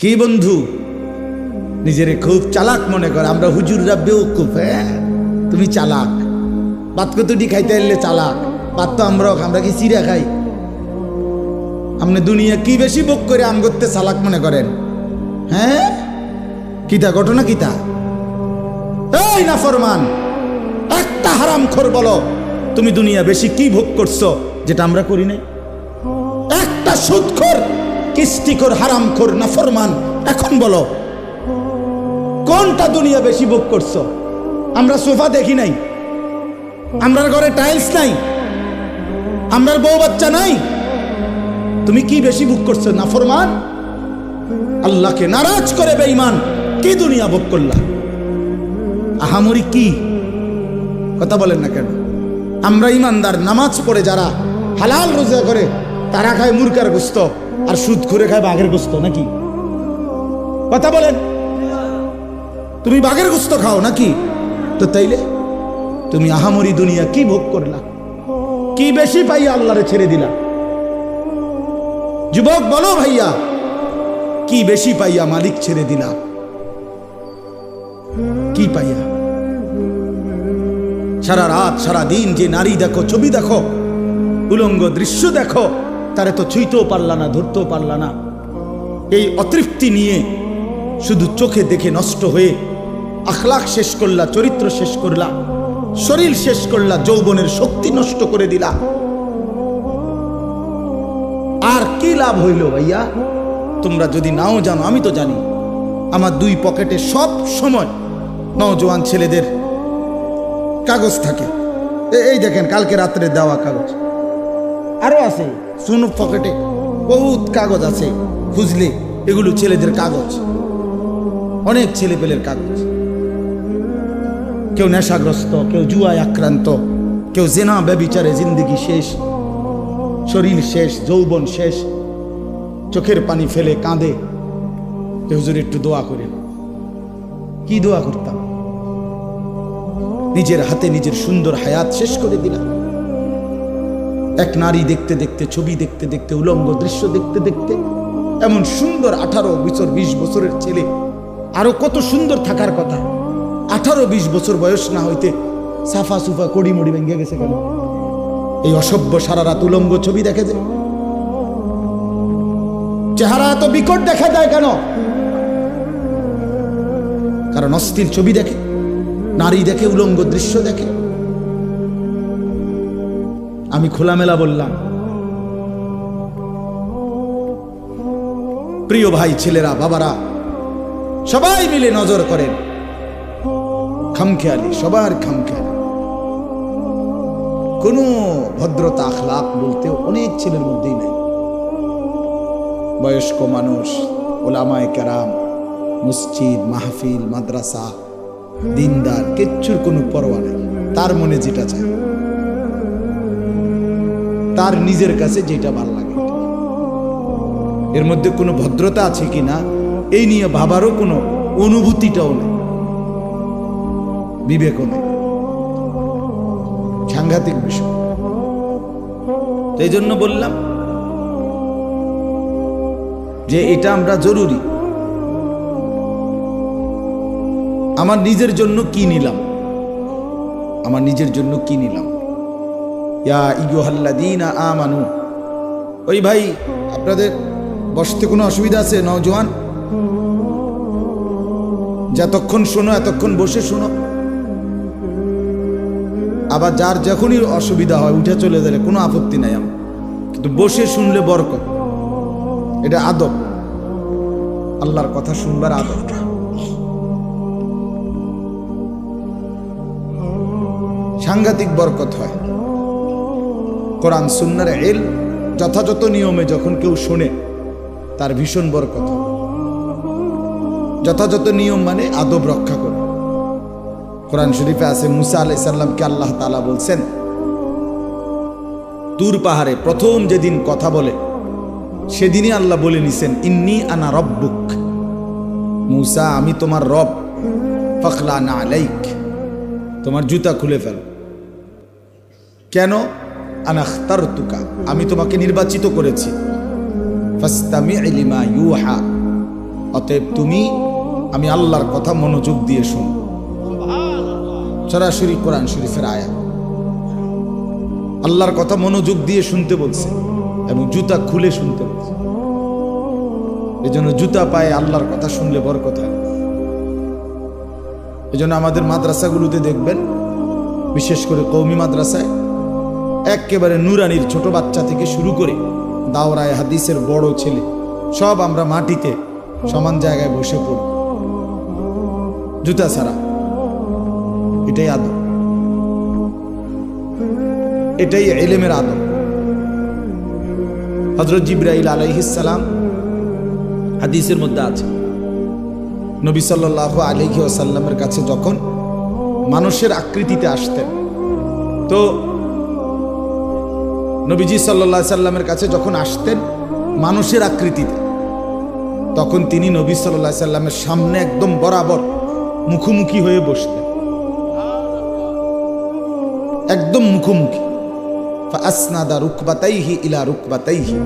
কি বন্ধু নিজেরে খুব চালাক মনে করে? আমরা হুজুররা বেওকুফ। হ্যাঁ তুমি চালাক, ভাত কতটি খাইতে এলে চালাক, ভাত তো আমরা কি চিরা খাই? আপনি দুনিয়া কি বেশি ভোগ করে আম করতে চালাক মনে করেন? হ্যাঁ কিতা ঘটনা কিতা? এই নাফরমান, একটা হারামখোর বলো তুমি দুনিয়া বেশি কি ভোগ করছো যেটা আমরা করি নাই? একটা সুদখোর, কিস্তিখোর, হারামখোর, নাফরমান এখন বলো কোনটা দুনিয়া বেশি ভোগ করছো? আমরা সোফা দেখি নাই, আমরার ঘরে টাইলস নাই, আমরার বউ বাচ্চা নাই, তুমি কি বেশি ভোগ করছো? নাফরমান, আল্লাহকে নারাজ করে বেঈমান কি দুনিয়া ভোগ করলা? আহামরি কি কথা বলেন না কেন? আমরা ইমানদার, নামাজ পড়ে যারা, হালাল রোজা করে, তারা খায় মুরগার গোস্ত আর সুদ করে খায় বাঘের গোস্ত নাকি? কথা বলেন, তুমি বাঘের গোস্ত খাও নাকি? তো তাইলে তুমি আহামরি দুনিয়া কি ভোগ করলা? কি বেশি পাইয়া আল্লাহরে ছেড়ে দিলা? যুবক বলো ভাইয়া, কি বেশি পাইয়া মালিক ছেড়ে দিলা? কি পাইয়া? সারা রাত সারা দিন যে নারী দেখো, ছবি দেখো, উলঙ্গ দৃশ্য দেখো, তারে তো ছুঁইতেও পারলা না, ধরতেও পারলা না। এই অতৃপ্তি নিয়ে শুধু চোখে দেখে নষ্ট হয়ে আখলাক শেষ করলা, চরিত্র শেষ করলা, শরীর শেষ করলা, যৌবনের শক্তি নষ্ট করে দিলা। আর কি লাভ হইল ভাইয়া? তোমরা যদি নাও জানো, আমি তো জানি, আমার দুই পকেটে সব সময় নওজোয়ান ছেলেদের কাগজ থাকে। এই দেখেন কালকে রাত্রে দেওয়া কাগজ, আরো আছে শুনো পকেটে বহুত কাগজ আছে, খুঁজলে এগুলো ছেলেদের কাগজ, অনেক ছেলে পেলের কাগজ। কেউ নেশাগ্রস্ত, কেউ জুয়ায় আক্রান্ত, কেউ জেনা ব্যভিচারে জিন্দেগি শেষ, শরীর শেষ, যৌবন শেষ, চোখের পানি ফেলে কাঁদে। হুজুর একটু দোয়া করেন। কি দোয়া করতাম? নিজের হাতে নিজের সুন্দর হায়াত শেষ করে দিলাম। এক নারী দেখতে দেখতে, ছবি দেখতে দেখতে, উলঙ্গ দৃশ্য দেখতে দেখতে, এমন সুন্দর 18 বছর 20 বছরের ছেলে, আরো কত সুন্দর থাকার কথা, 18-20 বছর বয়স না হইতে সাফা সুফা কড়ি মুড়ি ভেঙে গেছে কেন? এই অসভ্য সারা রাত উলঙ্গ ছবি দেখে যে, চেহারা এত বিকট দেখা যায় কেন? কারণ অস্থির ছবি দেখে, নারী দেখে, উলঙ্গ দৃশ্য দেখে। আমি খোলামেলা বললাম, প্রিয় ভাই, ছেলেরা, বাবারা, সবাই মিলে নজর করেন। খামখেয়ালি, সবার খামখেয়ালি। কোনো ভদ্রতা আখলাক বলতে অনেক ছেলের মধ্যেই নাই। বয়স্ক মানুষ, ওলামায়ে কেরাম, মসজিদ, মাহফিল, মাদ্রাসা, দিনদার, কিচ্ছুর কোনো পরোয়া নেই। তার মনে যেটা চায়, তার নিজের কাছে যেটা ভালো লাগে, এর মধ্যে কোনো ভদ্রতা আছে কিনা এই নিয়ে ভাবারও কোনো অনুভূতিটাও নেই, বিবেকও নেই। সাংঘাতিক বিষয়। এই জন্য বললাম যে এটা আমরা জরুরি। আমার নিজের জন্য কি নিলাম? আমার নিজের জন্য কি নিলাম? ইয়া আইয়ুহাল্লাযীনা আমানু। ওই ভাই, আপনাদের বসতে কোনো অসুবিধা আছে? নওজোয়ান যতক্ষণ শোনো এতক্ষণ বসে শোনো। আবার যার যখনই অসুবিধা হয় উঠে চলে গেলে কোনো আপত্তি নাই আমার, কিন্তু বসে শুনলে বরকত। এটা আদব, আল্লাহর কথা শুনবার আদব। সাংঘাতিক বরকত হয়। কোরআন সুন্নাহর ইলম যথাযথ নিয়মে যখন কেউ শোনে তার ভীষণ বরকত হয়। যথাযথ নিয়ম মানে আদব রক্ষা করে। কোরআন শরীফে আছে, মুসা আলাইহিস সালামকে আল্লাহ তাআলা বলছেন, তুর পাহাড়ে প্রথম যেদিন কথা বলে সেদিনই আল্লাহ বলে নিছেন, ইন্নী আনা রব্বুক, মুসা আমি তোমার রব, ফাখলা না আলাইক, তোমার জুতা খুলে ফেল। কেন? আনা আখতারতুকা, আমি তোমাকে নির্বাচিত করেছি, ফাসতামি লিমা ইউহা, অতএব তুমি আমি আল্লাহর কথা মনোযোগ দিয়ে শুনো। সরাসরি কোরআন শরীফের আয়াত। আল্লাহর কথা মনোযোগ দিয়ে শুনতে বলছে এবং জুতা খুলে শুনতে বলছে। এই জন্য জুতা পায়ে আল্লাহর কথা শুনলে বরকত হয়। এই জন্য আমাদের মাদ্রাসাগুলোতে দেখবেন, বিশেষ করে কওমি মাদ্রাসায় একেবারে নুরানির ছোট বাচ্চা থেকে শুরু করে দাওরায়ে হাদিসের বড় ছেলে সব আমরা মাটিতে সমান জায়গায় বসে পড়ি জুতা ছাড়া। এটাই আদব, এটাই ইলমের আদব। হযরত জিবরাইল আলাইহিস সালাম, হাদিসের মধ্যে আছে, নবী সাল্লাল্লাহু আলাইহি ওয়াসাল্লামের কাছে যখন মানুষের আকৃতিতে আসতেন, তো নবীজি সাল্লাল্লাহু আলাইহি সাল্লামের কাছে যখন আসতেন মানুষের আকৃতিতে, তখন তিনি নবী সাল্লাল্লাহু আলাইহি সাল্লামের সামনে একদম বরাবর মুখোমুখি হয়ে বসতেন, একদম মুখোমুখি। ফাসনাদা রুকবাতাইহি ইলা রুকবাতাইহি,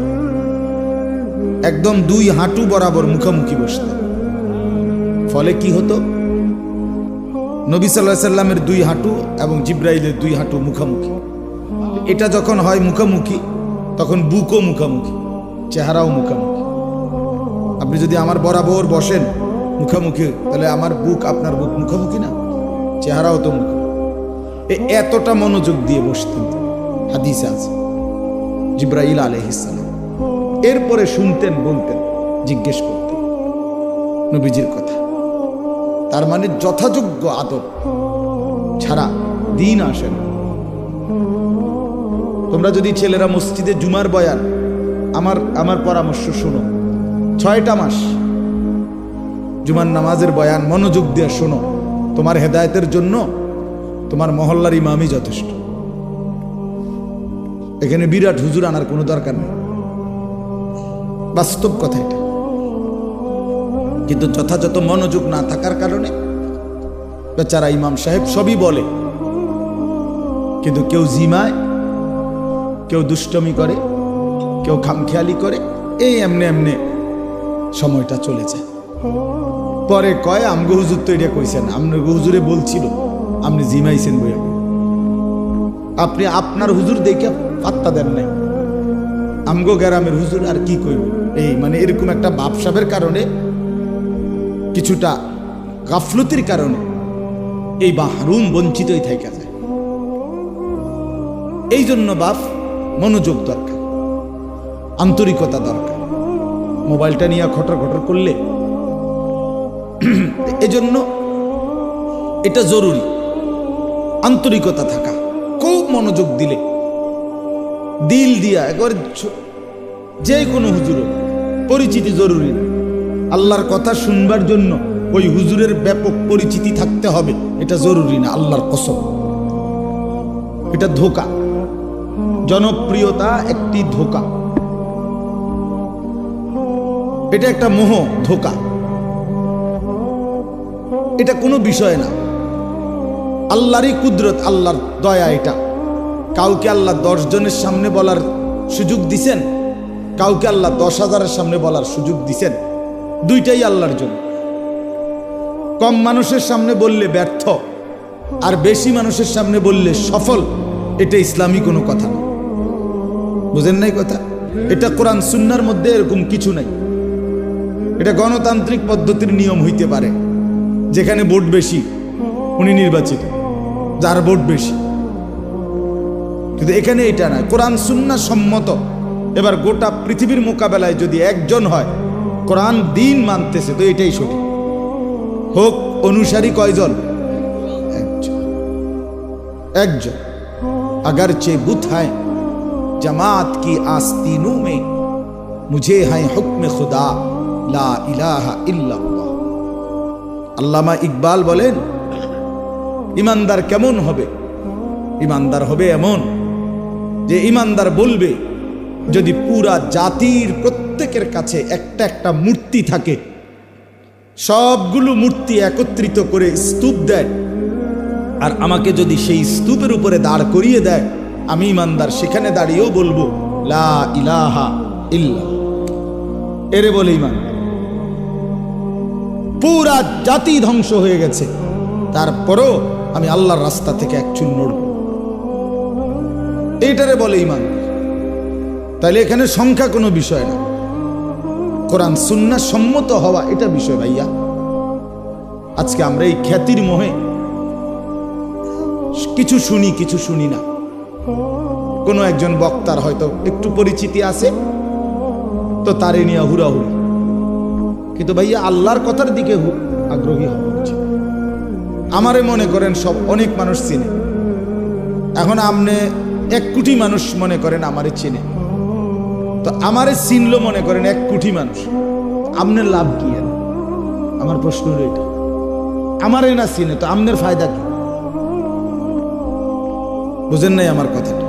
একদম দুই হাঁটু বরাবর মুখোমুখি বসতেন। ফলে কি হতো, নবী সাল্লাল্লাহু আলাইহি সাল্লামের দুই হাঁটু এবং জিবরাইলের দুই হাঁটু মুখোমুখি। এটা যখন হয় মুখোমুখি, তখন বুকও মুখোমুখি, চেহারাও মুখোমুখি। আপনি যদি আমার বরাবর বসেন মুখোমুখি, তাহলে আমার বুক আপনার বুক মুখোমুখি না, চেহারাও তো মুখোমুখি। এতটা মনোযোগ দিয়ে বসতেন, হাদিসে আছে জিবরাইল আলাইহিস সালাম। এরপরে শুনতেন, বলতেন, জিজ্ঞেস করতেন নবীজির কথা। তার মানে যথাযোগ্য আদব ছাড়া দিন আসে না। তোমরা যদি ছেলেরা মসজিদে জুমার বয়ান, আমার পরামর্শ শোনো, 6টা মাস জুমার নামাজের বয়ান মনোযোগ দিয়ে শোনো। তোমার হেদায়েতের জন্য তোমার মহল্লার ইমামই যথেষ্ট। এখানে বিরাট হুজুর আনার কোনো দরকার নেই, বাস্তব কথা এটা। কিন্তু যথাযথ মনোযোগ না থাকার কারণে বেচারা ইমাম সাহেব সবই বলে, কিন্তু কেউ জিমায়, কেউ দুষ্টমি করে, কেউ খামখেয়ালি করে, এই এমনে এমনে সময়টা চলে যায়। পরে কয় আমগো হুজুর তো এটা কইছেন, আমগো হুজুরে বলছিল আপনি জিমাইছেন বইয়া। আপনি আপনার হুজুর দেখে পাত্তা দেন নাই, আমগো গ্রামের হুজুর আর কি কইব। এই মানে এরকম একটা বাপসাবের কারণে, কিছুটা গাফলতির কারণে এই মাহরুম বঞ্চিতই থেকে যায়। এই জন্য বাপ মনোযোগ দরকার, আন্তরিকতা দরকার। মোবাইলটা নিয়ে খটর খটর করলে, এজন্য এটা জরুরি, আন্তরিকতা থাকা, খুব মনোযোগ দিলে, দিল দিয়া একবার। যে কোনো হুজুর পরিচিতি জরুরি না, আল্লাহর কথা শুনবার জন্য ওই হুজুরের ব্যাপক পরিচিতি থাকতে হবে, এটা জরুরি না। আল্লাহর কসম, এটা ধোঁকা। জনপ্রিয়তা একটি ধোঁকা, এটা একটা মোহ, ধোঁকা। এটা কোনো বিষয় না, আল্লাহরই কুদরত, আল্লাহর দয়া। এটা কাউকে আল্লাহ 10 জনের সামনে বলার সুযোগ দিছেন, কাউকে আল্লাহ 10,000-এর সামনে বলার সুযোগ দিছেন। দুইটাই আল্লাহর জন্য। কম মানুষের সামনে বললে ব্যর্থ, আর বেশি মানুষের সামনে বললে সফল। এটা ইসলামী কোনো কথা না, বুঝেন নাই কথা? এটা কোরআন সুন্নাহর মধ্যে এরকম কিছু নাই। এটা গণতান্ত্রিক পদ্ধতির নিয়ম হইতে পারে, যেখানে ভোট বেশি উনি নির্বাচিত, যার ভোট বেশি। কিন্তু এখানে এটা না, কোরআন সুন্নাহ সম্মত। এবার গোটা পৃথিবীর মোকাবেলায় যদি একজন হয় কোরআন দিন মানতেছে, তো এটাই সঠিক। হোক অনুসারী কয়জন? একজন। अगर चे बुत है जमात की आस्तीनों में, मुझे है हुक्म खुदा ला इलाहा इल्लल्लाह। আল্লামা ইকবাল বলেন, ইমানদার কেমন হবে? ইমানদার হবে এমন যে ইমানদার বলবে, যদি পুরা জাতির প্রত্যেকের কাছে একটা একটা মূর্তি থাকে, সবগুলো মূর্তি একত্রিত করে স্তূপ দেয়, আর আমাকে যদি সেই স্তূপের উপরে দাঁড় করিয়ে দেয়, আমি ইমানদার সেখানে দাঁড়িয়েও বলবো লা ইলাহা ইল্লাল্লাহ। এরে বলে ইমান। পুরা জাতি ধ্বংস হয়ে গেছে, তারপরও আমি আল্লাহর রাস্তা থেকে এক চুল নড়ব, এইটারে বলে ঈমান। তাহলে এখানে সংখ্যা কোনো বিষয় না, কোরআন সুন্নাহ সম্মত হওয়া এটা বিষয় ভাইয়া। আজকে আমরা এই খ্যাতির মোহে কিছু শুনি কিছু শুনি না। কোনো একজন বক্তার হয়তো একটু পরিচিতি আছে তো তারে নিয়ে হুড়াহুড়ি, কিন্তু ভাইয়া আল্লাহর কথার দিকে আগ্রহী হওয়া উচিত। আমারে মনে করেন সব অনেক মানুষ চিনে, এখন আপনি 1 কোটি মানুষ মনে করেন আমারে চিনে, তো আমারে চিনলো মনে করেন 1 কোটি মানুষ, আপনার লাভ কি? আমার প্রশ্ন হলো এটা, আমারে না চিনে তো আপনার ফায়দা কি? বুঝেন নাই আমার কথাটা?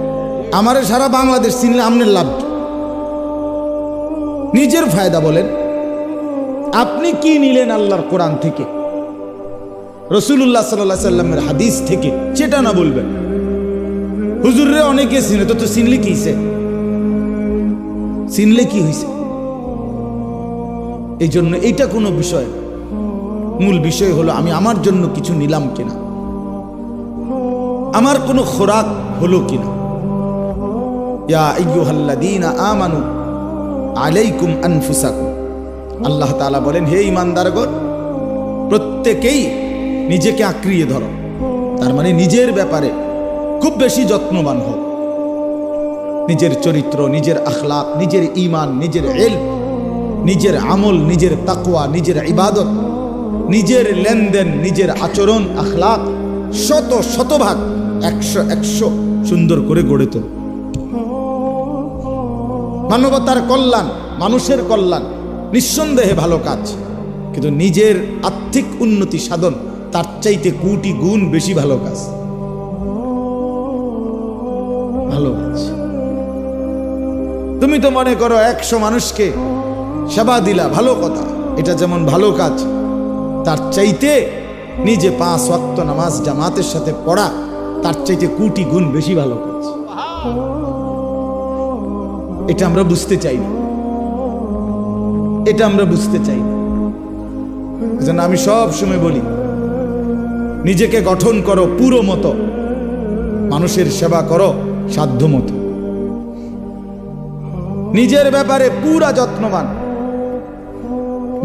আমারে সারা বাংলাদেশ চিনলে আপনার লাভ কি? নিজের ফায়দা বলেন, আপনি কি নিলেন আল্লাহর কোরআন থেকে, রাসূলুল্লাহ সাল্লাল্লাহু আলাইহি সাল্লামের হাদিস থেকে, সেটা না বলবেন। হুজুররে অনেকে চিনে, তো চিনলে কি হইছে? চিনলে কি হইছে? এই জন্য এইটা কোনো বিষয় না, মূল বিষয় হলো আমি আমার জন্য কিছু নিলাম কিনা, আমার কোনো খোরাক হলো কিনা। ইয়া আইয়ুহাল্লাযীনা আমানু আলাইকুম আনফুসাকুম, আল্লাহ তাআলা বলেন হে ঈমানদারগণ প্রত্যেকেই নিজেকে আঁকড়িয়ে ধরো, তার মানে নিজের ব্যাপারে খুব বেশি যত্নবান হও। নিজের চরিত্র, নিজের আখলাক, নিজের ঈমান, নিজের ইলম, নিজের আমল, নিজের তাকওয়া, নিজের ইবাদত, নিজের লেনদেন, নিজের আচরণ আখলাক শতভাগ 100 সুন্দর করে গড়ে তোল। মানবতার কল্যাণ, মানুষের কল্যাণ নিঃসন্দেহে ভালো কাজ, কিন্তু নিজের আর্থিক উন্নতি সাধন তার চাইতে কোটি গুণ বেশি ভালো কাজ। ভালো কাজ তুমি তো মনে করো 100 মানুষকে সেবা দিলা, ভালো কথা, এটা যেমন ভালো কাজ, তার চাইতে নিজে 5 ওয়াক্ত নামাজ জামাতের সাথে পড়া তার চাইতে কোটি গুণ বেশি ভালো কাজ। এটা আমরা বুঝতে চাই না, এটা আমরা বুঝতে চাই না। এজন্য আমি সব সময় বলি নিজেকে গঠন করো পুরো মতো, মানুষের সেবা করো সাধ্য মতো, নিজের ব্যাপারে পুরা যত্নবান।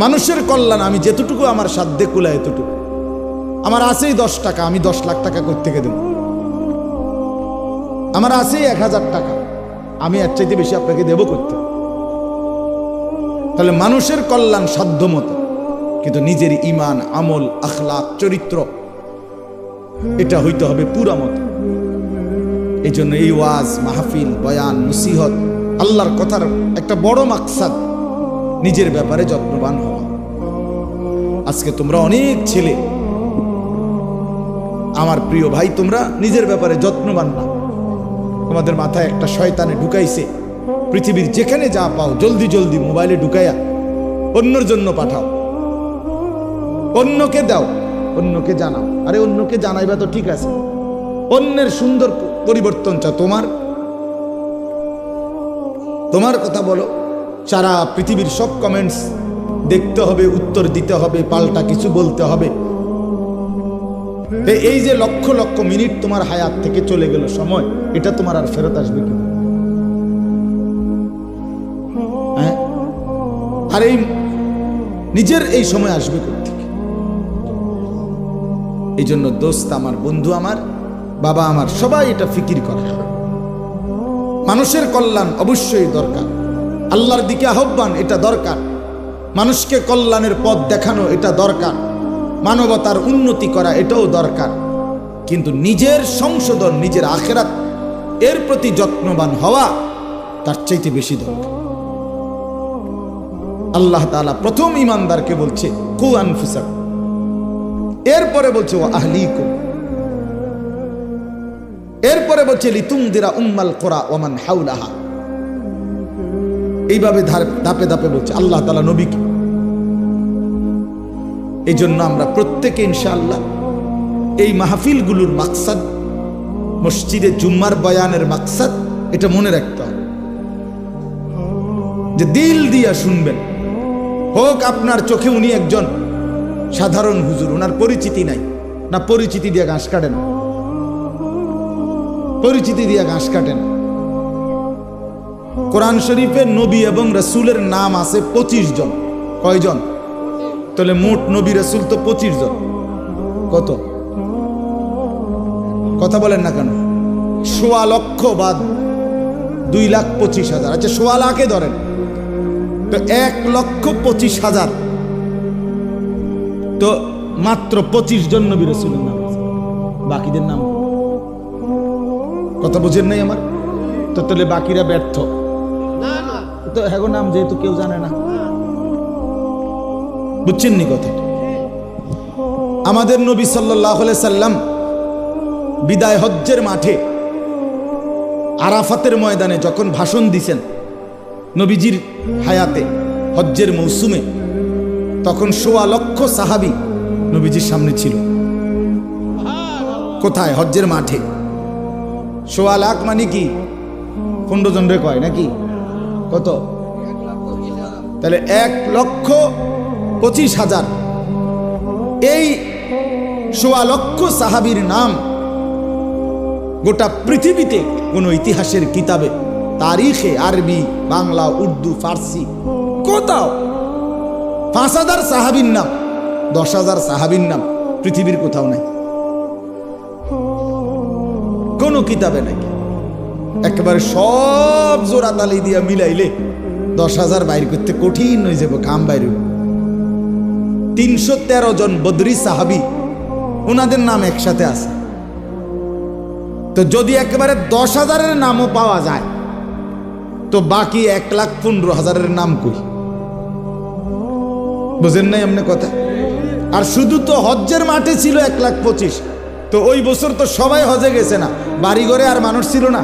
মানুষের কল্যাণ আমি যেতটুকু আমার সাধ্যে কুলায় এতটুকু। আমার আছেই 10 টাকা, আমি 10 লাখ টাকা কোত্থেকে দেব? আমার আছেই 1000 টাকা, আমি এর চাইতে বেশি আপনাকে দেব করতে? তাহলে মানুষের কল্যাণ সাধ্য মতো, কিন্তু নিজের ঈমান, আমল, আখলাক, চরিত্র এটা হইতে হবে পুরা মতো। এই জন্য এই ওয়াজ মাহফিল, বয়ান, নসিহত, আল্লাহর কথার একটা বড় মাকসাদ নিজের ব্যাপারে যত্নবান হওয়া। আজকে তোমরা অনেক ছেলে, আমার প্রিয় ভাই, তোমরা নিজের ব্যাপারে যত্নবান না। তোমাদের মাথায় একটা শয়তানে ঢুকাইছে, পৃথিবীর যেখানে যা পাও জলদি জলদি মোবাইলে ঢুকাইয়া অন্যর জন্য পাঠাও, অন্যকে দাও, অন্যকে জানাও। আরে অন্যকে জানাইবা তো ঠিক আছে, অন্যের সুন্দর পরিবর্তন চাও, তোমার কথা বলো। সারা পৃথিবীর সব কমেন্টস দেখতে হবে, উত্তর দিতে হবে, পাল্টা কিছু বলতে হবে। এই যে লক্ষ লক্ষ মিনিট তোমার হায়াত থেকে চলে গেল সময়, এটা তোমার আর ফেরত আসবে কি? হ্যাঁ, আর এই নিজের এই সময় আসবে কোত্থেকে? এই জন্য দোস্ত আমার, বন্ধু আমার, বাবা আমার, সবাই এটা ফিকির করে। মানুষের কল্যাণ অবশ্যই দরকার, আল্লাহর দিকে আহ্বান এটা দরকার, মানুষকে কল্যাণের পথ দেখানো এটা দরকার, মানবতার উন্নতি করা এটাও দরকার, কিন্তু নিজের সংশোধন, নিজের আখিরাত এর প্রতি যত্নবান হওয়া তার চাইতে বেশি দরকার। আল্লাহ তাআলা প্রথম ঈমানদারকে বলছে কু আনফুসাকুম, এরপরে বলছে ওয়া আহলিকুম, এরপরে বলছে লিতুনদিরা উম্মাল কুরা ওয়া মান হাওলাহা। এইভাবে ধাপে ধাপে বলছে আল্লাহ তাআলা নবীকে। এই জন্য আমরা প্রত্যেকে ইনশাআল্লাহ এই মাহফিলগুলোর মাকসাদ, মসজিদে জুম্মার বয়ানের মাকসাদ এটা মনে রাখতে হবে, যে দিল দিয়া শুনবেন। হোক আপনার চোখে উনি একজন সাধারণ হুজুর, ওনার পরিচিতি নাই। না পরিচিতি দিয়ে ঘাস কাটে না, পরিচিতি দিয়ে ঘাস কাটে না। কোরআন শরীফে নবী এবং রাসূলের নাম আছে 25 জন। কয়জন? তাহলে মোট নবী রাসূল তো 25 জন। কত? কথা বলেন না কেন? 1.25 লক্ষ বা 2,25,000। আচ্ছা 1.25 লাখে ধরেন, তো 1,25,000, তো মাত্র 25 জন নবী রাসূলের নাম আছে, বাকিদের নাম কথা বুঝেন নাই আমার? তো তাহলে বাকিরা ব্যর্থ তো, হ্যাঁ নাম যেহেতু কেউ জানে না, বুঝছেন নি কথা? আমাদের নবী সাল্লাল্লাহু আলাইহি সাল্লাম বিদায় হজ্জের মাঠে আরাফাতের ময়দানে যখন ভাষণ দিছেন নবীজির হায়াতে হজ্জের মৌসুমে, তখন 1.25 লক্ষ সাহাবী নবীজির সামনে ছিল। কোথায়? হজ্জের মাঠে। 1.25 লাখ মানে কি 15 জন রে কয় নাকি? কত? তাহলে 1,25,000। এই 1.25 লক্ষ সাহাবীর নাম গোটা পৃথিবীতে কোন ইতিহাসের কিতাবে, তারিখে, আরবি, বাংলা, উর্দু, ফার্সি কোথাও 5,000 সাহাবীর নাম, 10,000 সাহাবীর নাম পৃথিবীর কোথাও নাই, কোন কিতাবে নাই। একেবারে সব জোড়া তালি দিয়া মিলাইলে 10,000 বাইর করতে কঠিন হয়ে যাবে, কাম বাইর। 313 জন বদরি সাহাবী, ওনাদের নাম একসাথে আছে। তো যদি একেবারে 10,000-এর নামও পাওয়া যায়, তো বাকি 1,15,000-এর নাম কই? বুঝেন নাই এমনি কথা? আর শুধু তো হজ্জের মাঠে ছিল 1,25,000, তো ওই বছর তো সবাই হজে গেছে না, বাড়ি ঘরে আর মানুষ ছিল না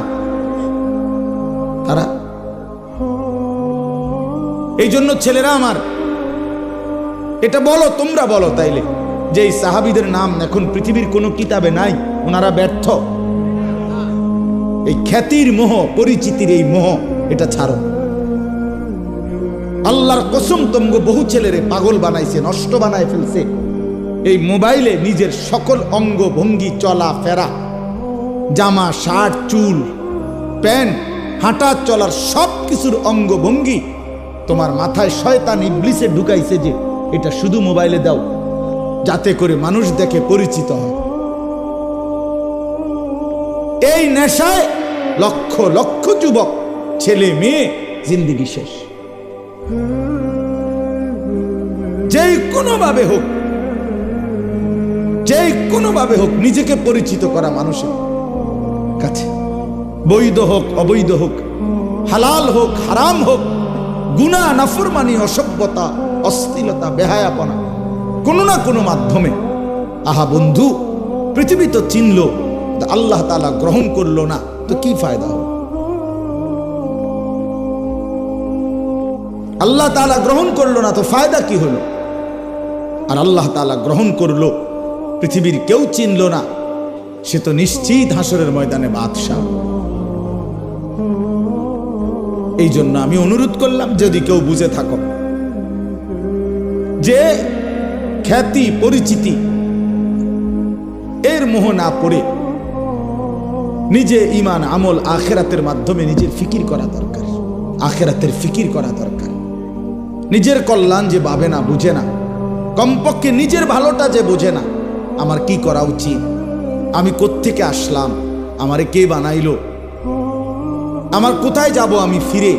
তারা। এই জন্য ছেলেরা আমার, এটা বলো, তোমরা বলো তাইলে, যে এই সাহাবীদের নাম এখন পৃথিবীর কোনো কিতাবে নাই, ওনারা ব্যর্থ। এই খ্যাতির মোহ, পরিচিতির এই মোহ, এটা ছাড়ো। আল্লাহর কসম, তোমগো বহু ছেলেরে পাগল বানাইছে, নষ্ট বানায় ফেলছে এই মোবাইলে। নিজের সকল অঙ্গ ভঙ্গি, চলা ফেরা, জামা, শার্ট, চুল, প্যান্ট, হাঁটা চলার সব কিছুর অঙ্গ ভঙ্গি তোমার মাথায় শয়তান ইবলিসে ঢুকাইছে যে এটা শুধু মোবাইলে দাও, যাতে করে মানুষ দেখে, পরিচিত হয়। এই নেশায় লক্ষ লক্ষ যুবক, ছেলে মেয়ে, জিন্দেগি শেষ। যেই কোনোভাবে হোক, যেই কোনোভাবে হোক নিজেকে পরিচিত করা মানুষের কাছে, বৈধ হোক অবৈধ হোক, হালাল হোক হারাম হোক, গুনাহ, নাফরমানি, অসভ্যতা, অশ্লীলতা, বেহায়াপনা, কোনো না কোনো মাধ্যমে। আহা বন্ধু, পৃথিবী তো চিনল, আল্লাহ তাআলা গ্রহণ করলো না, তো কি ফায়দা হলো? আল্লাহ তাআলা গ্রহণ করলো না, তো ফায়দা কি হলো? আর আল্লাহ তাআলা গ্রহণ করলো, পৃথিবীর কেউ চিনল না, সে তো নিশ্চিত হাসরের ময়দানে বাদশাহ। এই জন্য আমি অনুরোধ করলাম, যদি কেউ বুঝে থাকো যে খ্যাতি, পরিচিতি এর মোহ না পড়ে নিজে ঈমান, আমল, আখিরাতের মাধ্যমে নিজের ফিকির করা দরকার। আখিরাতের ফিকির করা দরকার। নিজের কল্যাণ যে ভাবে না, বুঝে না, কমপক্ষে নিজের ভালোটা যে বোঝে না, আমার কি করা উচিত, আমি কোত্থেকে আসলাম, আমারে কে বানাইলো, আমার কোথায় যাব আমি ফিরে,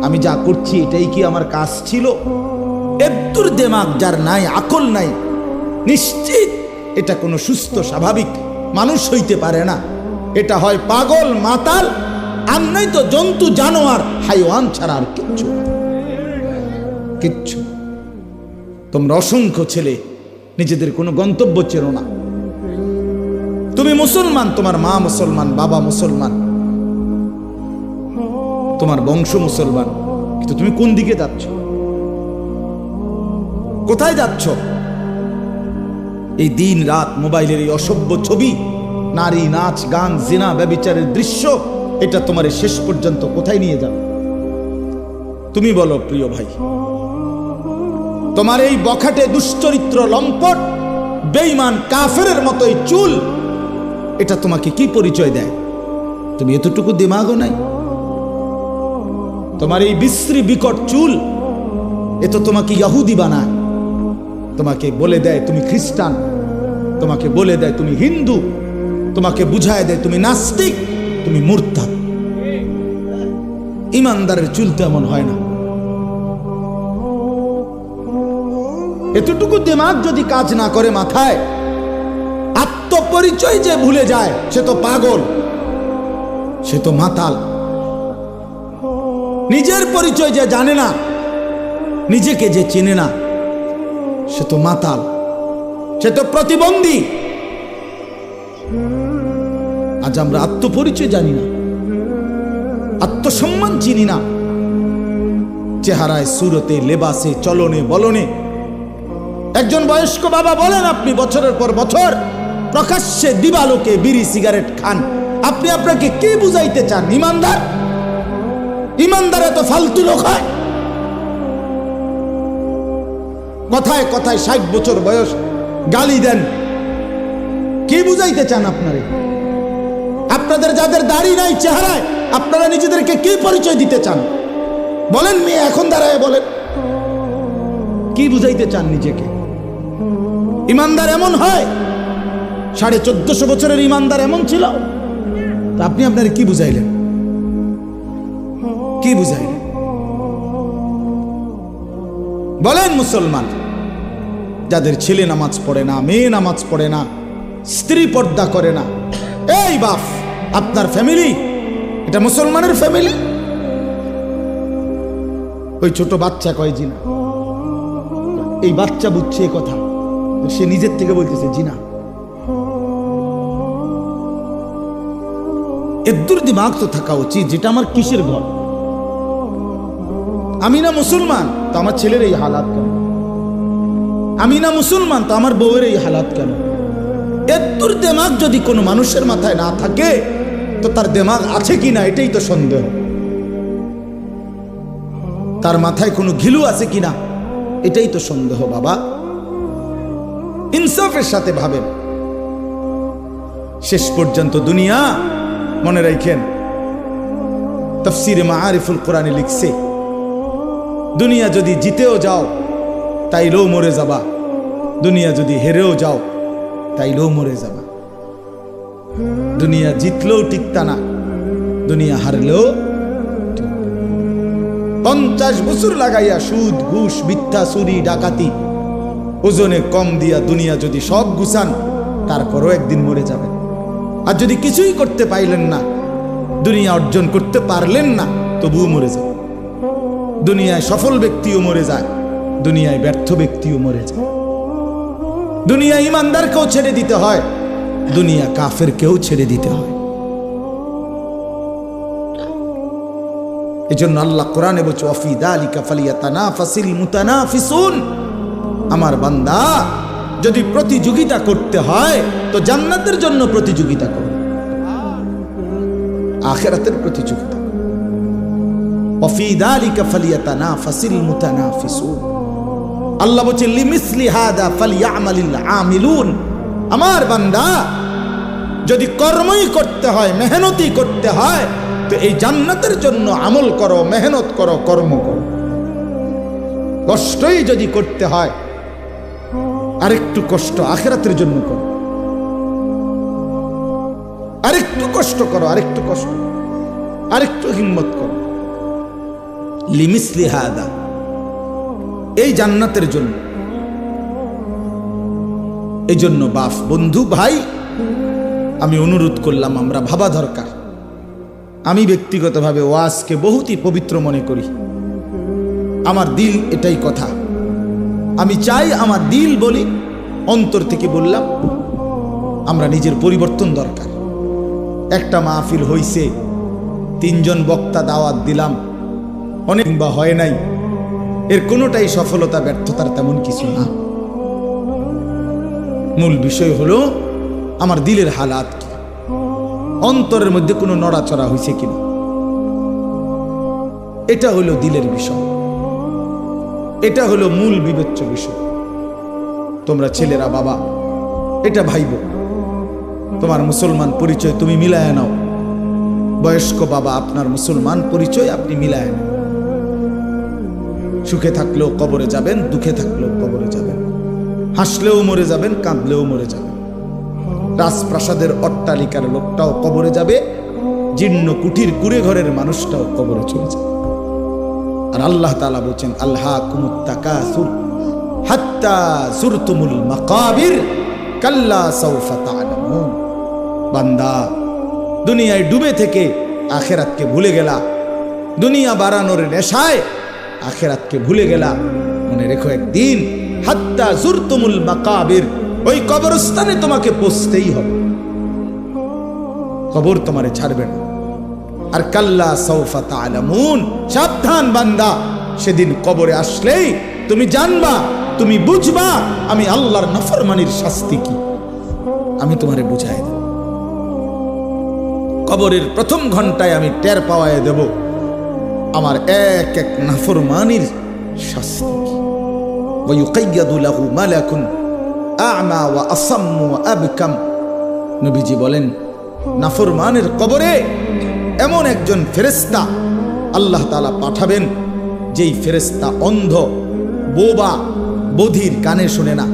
আমি যা করছি এটাই কি আমার কাজ ছিল? এদ্দুর দেমাগ যার নাই, আকল নাই, নিশ্চিত এটা কোনো সুস্থ স্বাভাবিক মানুষ হইতে পারে না। এটা হয় পাগল, মাতাল, আর নাই তো জন্তু, জানোয়ার, হাইওয়ান ছাড়া আর কিচ্ছু কিচ্ছু। তোমরা অসংখ্য ছেলে নিজেদের কোনো গন্তব্য চেনো না। তুমি মুসলমান, তোমার মা মুসলমান, বাবা মুসলমান, তোমার বংশ মুসলমান, কিন্তু তুমি কোন দিকে যাচ্ছ? কোথায় যাচ্ছ? এই দিন রাত মোবাইলের এই অসভ্য ছবি, নারী, নাচ, গান, জিনা, ব্যভিচারের দৃশ্য, এটা তোমার শেষ পর্যন্ত কোথায় নিয়ে যাবে? তুমি বলো প্রিয় ভাই। তোমার এই বখাটে দুশ্চরিত্র লম্পট বেঈমান কাফেরের মতোই চুল, এটা তোমাকে কি পরিচয় দেয়? তুমি এতটুকু দিমাগও নাই? তোমার এই বিশ্রী বিকট চুল এ তো তোমাকে ইহুদি বানায়, তোমাকে বলে দেয় তুমি খ্রিস্টান, তোমাকে বলে দেয় তুমি হিন্দু, তোমাকে বুঝায় দেয় তুমি নাস্তিক, তুমি মুরতাদ। ইমানদারের চুল তো এমন হয় না। এতটুকু দিমাগ যদি কাজ না করে মাথায়, আত্মপরিচয় যে ভুলে যায় সে তো পাগল, সে তো মাতাল। নিজের পরিচয় যে জানে না, নিজেকে যে চেনে না, সে তো মাতাল, সে তো প্রতিবন্ধী। আজ আমরা আত্মপরিচয় জানি না, আত্মসম্মান চিনি না। চেহারায়, সুরতে, লেবাসে, চলনে, বলনে। একজন বয়স্ক বাবা বলেন, আপনি বছরের পর বছর প্রকাশ্যে দিবালোকে বিড়ি সিগারেট খান, আপনি আপনাকে কি বুঝাইতে চান? ইমানদার? ইমানদার এত ফালতু লোক হয়? কথায় কথায় 60 বছর বয়স গালি দেন, কি বুঝাইতে চান আপনারে? আপনাদের যাদের দাড়ি নাই চেহারায়, আপনারা নিজেদেরকে কি পরিচয় দিতে চান? বলেন মেয়ে, এখন দাঁড়ায় বলেন, কি বুঝাইতে চান নিজেকে? ইমানদার এমন হয়? 1450 বছরের ইমানদার এমন ছিল? তা আপনি আপনার কি বুঝাইলেন? কি বুঝাইলেন বলেন? মুসলমান যাদের ছেলে নামাজ পড়ে না, মেয়ে নামাজ পড়ে না, স্ত্রী পর্দা করে না, এই বাপ, আপনার ফ্যামিলি এটা মুসলমানের ফ্যামিলি? ওই ছোট বাচ্চা কয় জিনা, এই বাচ্চা বুঝছে এ কথা, সে নিজের থেকে বলতেছে জিনা। এদুর দিমাগ তো থাকা উচিত, যেটা আমার কিসের ঘর? আমি না মুসলমান তো আমার ছেলের এই হালাত কেন? আমি না মুসলমান তো আমার বউয়ের এই হালাত কেন? এদুর দিমাগ যদি কোনো মানুষের মাথায় না থাকে তো তার দিমাগ আছে কিনা এটাই তো সন্দেহ। তার মাথায় কোনো ঘিলু আছে কিনা এটাই তো সন্দেহ। বাবা, ইনসাফের সাথে ভাবেন। শেষ পর্যন্ত দুনিয়া, মনে রাখেন, তাফসীরে মাআরিফুল কোরআনে লিখছে, দুনিয়া যদি জিতেও যাও তাইলেও মরে যাবা, দুনিয়া যদি হেরেও যাও তাইলেও মরে যাবা। দুনিয়া জিতলেও টিকতা না, দুনিয়া হারলেও। 50 বছর লাগাইয়া সুদ, ঘুষ, মিথ্যা, চুরি, ডাকাতি, ওজনে কম দিয়া দুনিয়া যদি সব গুছান, তারপরও একদিন মরে যাবেন। আর যদি কিছুই করতে পাইলেন না, দুনিয়া অর্জন করতে পারলেন না, তবুও মরে যাবে। দুনিয়ায় সফল ব্যক্তিও মরে যায়, দুনিয়ায় ব্যর্থ ব্যক্তিও মরে যায়। দুনিয়া ইমানদারকেও ছেড়ে দিতে হয়, দুনিয়া কাফেরকেও ছেড়ে দিতে হয়। এজন্য আল্লাহ কোরআনে বলছে, ওয়াফি যালিকা ফালিয়াতানাফাসিল মুতানাফিসুন। আমার বান্দা, যদি প্রতিযোগিতা করতে হয় তো জান্নাতের জন্য প্রতিযোগিতা করো, আখিরাতের প্রতিযোগিতা। ওয়াফি যালিকা ফালিয়াতানাফাসিল মুতানাফিসুন। আল্লাহ বলছে, লিমিসলি হাদা ফালিয়ামালিল আমিলুন। আমার বান্দা, যদি কর্মই করতে হয়, মেহনতই করতে হয়, তো এই জান্নাতের জন্য আমল করো, মেহনত করো, কর্ম করো। কষ্টই যদি করতে হয়, আরেকটু কষ্ট আখিরাতের জন্য করো, আরেকটু কষ্ট করো, আরেকটু কষ্ট, আরেকটু হিম্মত করো। লিমিসলি হাদা, এই জান্নাতের জন্য। এই জন্য বাপ, বন্ধু, ভাই, আমি অনুরোধ করলাম, আমরা ভাবা দরকার। আমি ব্যক্তিগতভাবে ওয়াজকে বহুতই পবিত্র মনে করি। আমার দিল এটাই কথা, আমি চাই আমার দিল বলি, অন্তর থেকে বললাম, আমরা নিজের পরিবর্তন দরকার। একটা মাহফিল হইছে, 3 জন বক্তা দাওয়াত দিলাম, অনেক বা হয় নাই, এর কোনোটাই সফলতা ব্যর্থতার তেমন কিছু না। মূল বিষয় হলো আমার দিলের হালাত কি, অন্তরের মধ্যে কোনো নড়াচড়া হয়েছে কিনা, এটা হলো দিলের বিষয়। এটা হলো মূল বিবেচ্য বিষয়। তোমরা ছেলেরা বাবা এটা ভাইব, তোমার মুসলমান পরিচয় তুমি মিলায় নাও। বয়স্ক বাবা আপনার মুসলমান পরিচয় আপনি মিলায় নাও। সুখে থাকলেও কবরে যাবেন, দুঃখে থাকলেও কবরে যাবেন, হাসলেও মরে যাবেন, কাঁদলেও মরে যাবেন। রাজপ্রাসাদের অট্টালিকার লোকটাও কবরে যাবে, জীর্ণ কুঠির কুড়ে ঘরের মানুষটাও কবরে চলে যাবে। আর আল্লাহ তাআলা বলেছেন, আলহাকুমুত তাকাসুর হাত্তা যুরতুমুল মাকাবির কাল্লা সাউফা তা'লামুন। বান্দা, দুনিয়ায় ডুবে থেকে আখিরাতকে ভুলে গেলা, দুনিয়া বাড়ানোর নেশায় আখিরাতকে ভুলে গেলা। মনে রেখো, একদিন হাত্তা যুরতুমুল মাকাবির, ওই কবরস্থানে তোমাকে পৌঁছতেই হবে। কবর তোমারে ছাড়বে না। আর কাল্লা সাউফা তা'লামুন, সাবধান বান্দা, সেদিন কবরে আসলেই তুমি জানবা, তুমি বুঝবা আমি আল্লাহর নাফরমানির শাস্তি কি। আমি তোমারে বুঝাই দেব। কবরের প্রথম ঘন্টায় আমি টের পাওয়ায় দেব আমার এক এক নাফরমানির শাস্তি কি। ওয়ায়ুকাইয়াদু লাহু মালাকুন আ'মা ওয়া আসাম্মু ওয়া আবকাম। নবীজি বলেন, নাফরমানের কবরে এমন একজন ফেরেশতা আল্লাহ তাআলা পাঠাবেন, যেই ফেরেশতা অন্ধ, বোবা, বধির, কানে শুনে না।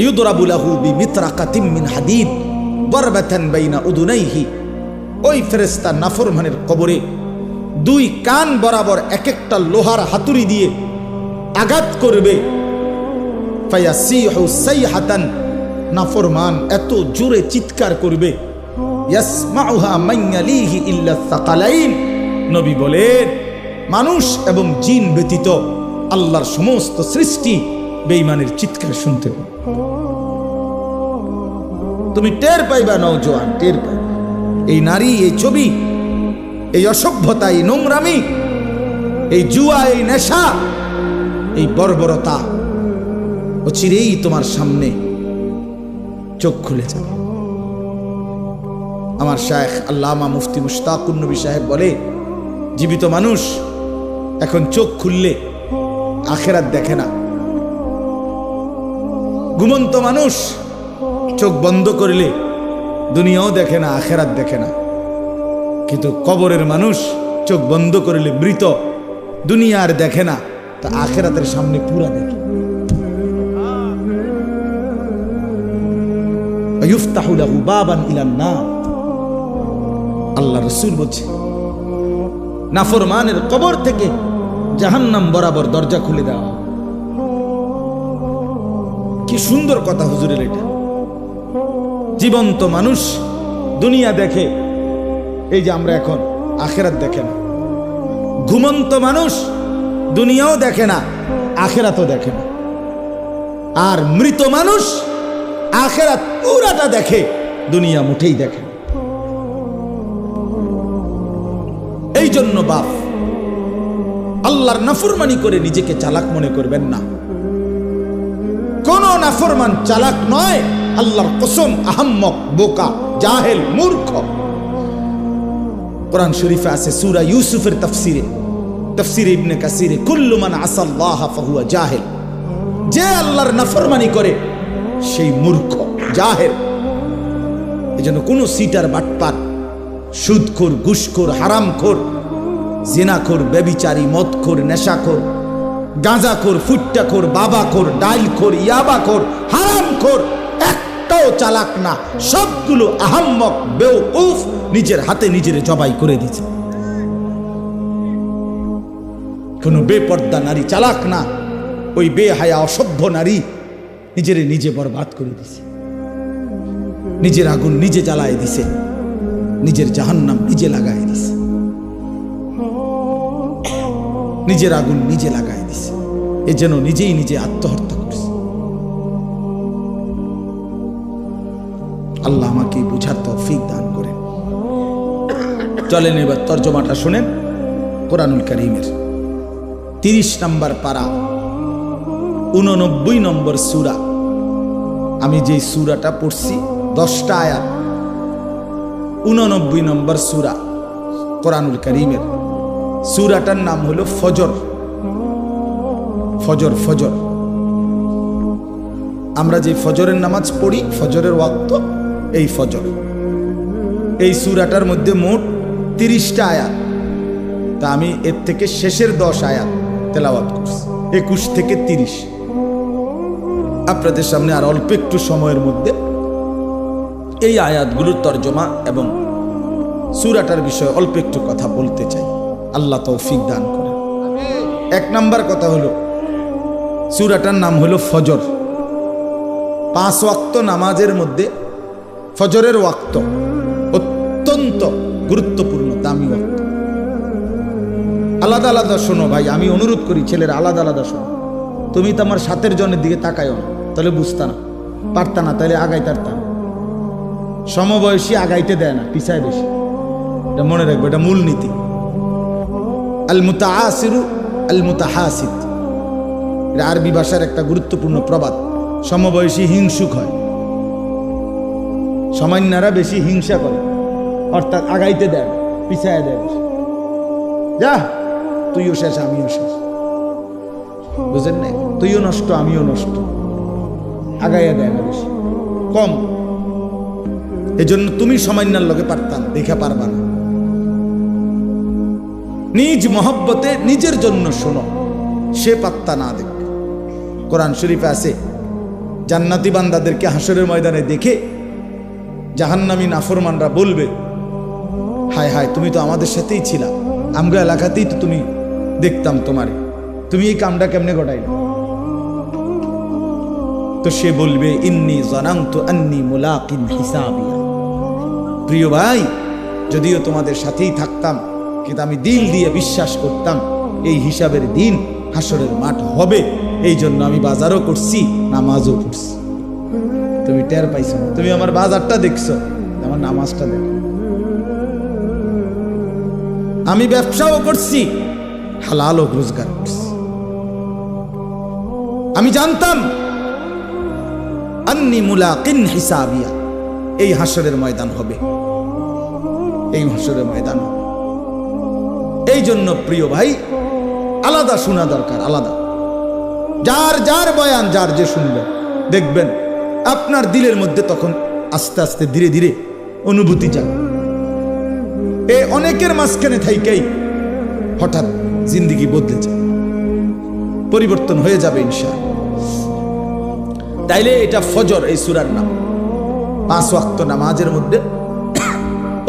ইউদরাবু লাহু বিমিতরাকাতিম মিন হাদিদ দারবাতান বাইনা উদুনাইহি। ওই ফেরেশতা নাফরমানের কবরে দুই কান বরাবর এক একটা লোহার হাতুড়ি দিয়ে আঘাত করবে। ফায়াসিহু সাইহাতান, নাফরমান এত জোরে চিৎকার করবে, ইয়াসমাউহা মান ইয়ালিহি ইল্লা সাকালাইন। নবী বলেন, মানুষ এবং জিন ব্যতীত আল্লাহর সমস্ত সৃষ্টি বেঈমানের চিৎকার শুনতে পাবে। তুমি টের পাইবা, নওজোয়ান টের পাইবা। এই নারী, এই ছবি, এই অসভ্যতা, এই নোংরামি, এই জুয়া, এই নেশা, এই বর্বরতা অচিরেই তোমার সামনে চোখ খুলে যাবে। আমার শায়েখ আল্লামা মুফতি মুশতাকুন নবী সাহেব বলে, জীবিত মানুষ এখন চোখ খুললে আখিরাত দেখে না। ঘুমন্ত মানুষ চোখ বন্ধ করলে দুনিয়াও দেখে না, আখিরাত দেখে না। কিন্তু কবরের মানুষ চোখ বন্ধ করলে মৃত, দুনিয়া আর দেখে না, তা আখিরাতের সামনে পুরা দেখে। ইফতাহু লাহু বাবান ইলান নার। আল্লাহ রাসূল বলছে, নাফরমানের কবর থেকে জাহান্নাম বরাবর দরজা খুলে দেওয়া। কি সুন্দর কথা হুজুরের এটা। জীবন্ত মানুষ দুনিয়া দেখে, এই যে আমরা এখন, আখিরাত দেখে না। ঘুমন্ত মানুষ দুনিয়াও দেখে না, আখিরাতও দেখে না। আর মৃত মানুষ আখিরাত পুরাটা দেখে, দুনিয়া মুঠেই দেখে না। এই জন্য বাপ, আল্লাহর নাফরমানি করে নিজেকে চালাক মনে করবেন না। কোন নাফরমান চালাক নয়, আল্লাহর কসম, আহাম্মক, বোকা, জাহেল, মূর্খ। কোরআন শরীফে আছে সূরা ইউসুফের তাফসিরে ইবনে কাসিরে, কুল্লু মান আসাল্লাহ ফাহুয়া জাহিল। যে আল্লাহর নাফরমানি করে সেই মূর্খ, জাহেল। এজন্য কোন সিটার, বাটপার, সুদখোর, ঘুষখোর, হারামখোর, জিনাখোর, ব্যভিচারী, মদখোর, নেশাখোর, গাঁজাখোর, ফুট্টাখোর, বাবাখোর, ডাইলখোর, ইয়াবাখোর, হারামখোর একটাও চালাক না। সবগুলো আহাম্মক, বেওকুফ, নিজের হাতে নিজের জবাই করে দিয়েছে। কোন বেপর্দা নারী চালাক না, ওই বেহায়া অসভ্য নারী নিজের নিজে বরবাদ করে দিছে। নিজের আগুন নিজে জ্বালায় দিছে, নিজের জাহান্নাম নিজে লাগায় দিছে, নিজের আগুন নিজে লাগায় দিছে। এ যেন নিজেই নিজে আত্মহত্যা করছে। আল্লাহ আমাকে বুঝার তৌফিক দান করেন। চলেন এবার তর্জমাটা শুনেন কোরআনুল কারীমের 30 নম্বর পারা, 89 নম্বর সূরা। আমি যে সূরাটা পড়ছি 10টা আয়াত, 89 নম্বর সূরা কোরআনুল কারীমের। সূরাটার নাম হলো ফজর। ফজর। ফজর আমরা যে ফজরের নামাজ পড়ি, ফজরের ওয়াক্ত এই ফজর। এই সূরাটার মধ্যে মোট 30টা আয়াত, তা আমি এর থেকে শেষের 10 আয়াত তেলাওয়াত করছি, 21 থেকে 30। আপনাদের সামনে আর অল্প একটু সময়ের মধ্যে এই আয়াতগুলোর তর্জমা এবং সূরাটার বিষয়ে অল্প একটু কথা বলতে চাই। আল্লাহ তৌফিক দান করেন। 1 নাম্বার কথা হলো, সূরাটার নাম হলো ফজর। 5 ওয়াক্ত নামাজের মধ্যে ফজরের ওয়াক্ত অত্যন্ত গুরুত্বপূর্ণ, দামি ওয়াক্ত। আলাদা আলাদা শোনো ভাই, আমি অনুরোধ করি ছেলেরা, আলাদা আলাদা শোনো। তুমি তো আমার 7 জনের দিকে তাকাইও না, তাহলে বুঝতা না, পারতা না, তাহলে আগাইতে পারতাম। সমবয়সী আগাইতে দেয় না, পিছায় বেশি। এটা মনে রাখবে, এটা মূল নীতি। আল মুতাআসিরু আল মুতাহাসিদ, এটা আরবি ভাষার একটা গুরুত্বপূর্ণ প্রবাদ। সমবয়সী হিংসুক হয়, সামান্যরা বেশি হিংসা করে, অর্থাৎ আগাইতে দেয় না, পিছায় দেয় বেশি। যা, তুইও শেষ আমিও শেষ, বুঝেন না? তুইও নষ্ট আমিও নষ্ট, আগাইয়া দেয় না বেশি, কম। এজন্য তুমি সামান্যার লোকে পারতাম, দেখা পারবা না। নিজ মহব্বতে নিজের জন্য শোনো, সে পাত্তা না দেখ। কোরআন শরীফে আছে, জান্নাতি বান্দাদেরকে হাসরের ময়দানে দেখে জাহান্নামী নাফরমানরা বলবে, হায় হায়, তুমি তো আমাদের সাথেই ছিলা, আমগো এলাকাতেই তো তুমি দেখতাম তোমারে, তুমি এই কামটা কেমনে ঘটাইলে? তো সে বলবে, ইন্নী জানান্তু আন্নী মুলাকিন হিসাবিয়া। প্রিয় ভাই, যদিও তোমাদের সাথেই থাকতাম, কিন্তু আমি দিল দিয়ে বিশ্বাস করতাম এই হিসাবের দিন হাসরের মাঠ হবে। এই জন্য আমি বাজারও করছি, নামাজও পড়ছি। তুমি টের পাইছো না, তুমি আমার বাজারটা দেখছো, আমার নামাজটা দেখো। আমি ব্যবসাও করছি, হালালও রোজগার করছি। আমি জানতাম আন্নী মুলাকিন হিসাবিয়া, এই হাসরের ময়দান হবে, এই হাসরের ময়দান হবে। এই জন্য প্রিয় ভাই, আলাদা শোনা দরকার, আলাদা। যার যার বয়ান যার যে শুনবে, দেখবেন আপনার দিলের মধ্যে তখন আস্তে আস্তে ধীরে ধীরে অনুভূতি যাবে। এই অনেকের মাঝখানে থাইকেই হঠাৎ জিন্দিগি বদলে যায়, পরিবর্তন হয়ে যাবে ইনশাআল্লাহ। তাইলে এটা ফজর, এই সূরার নাম। 5 ওয়াক্ত নামাজের মধ্যে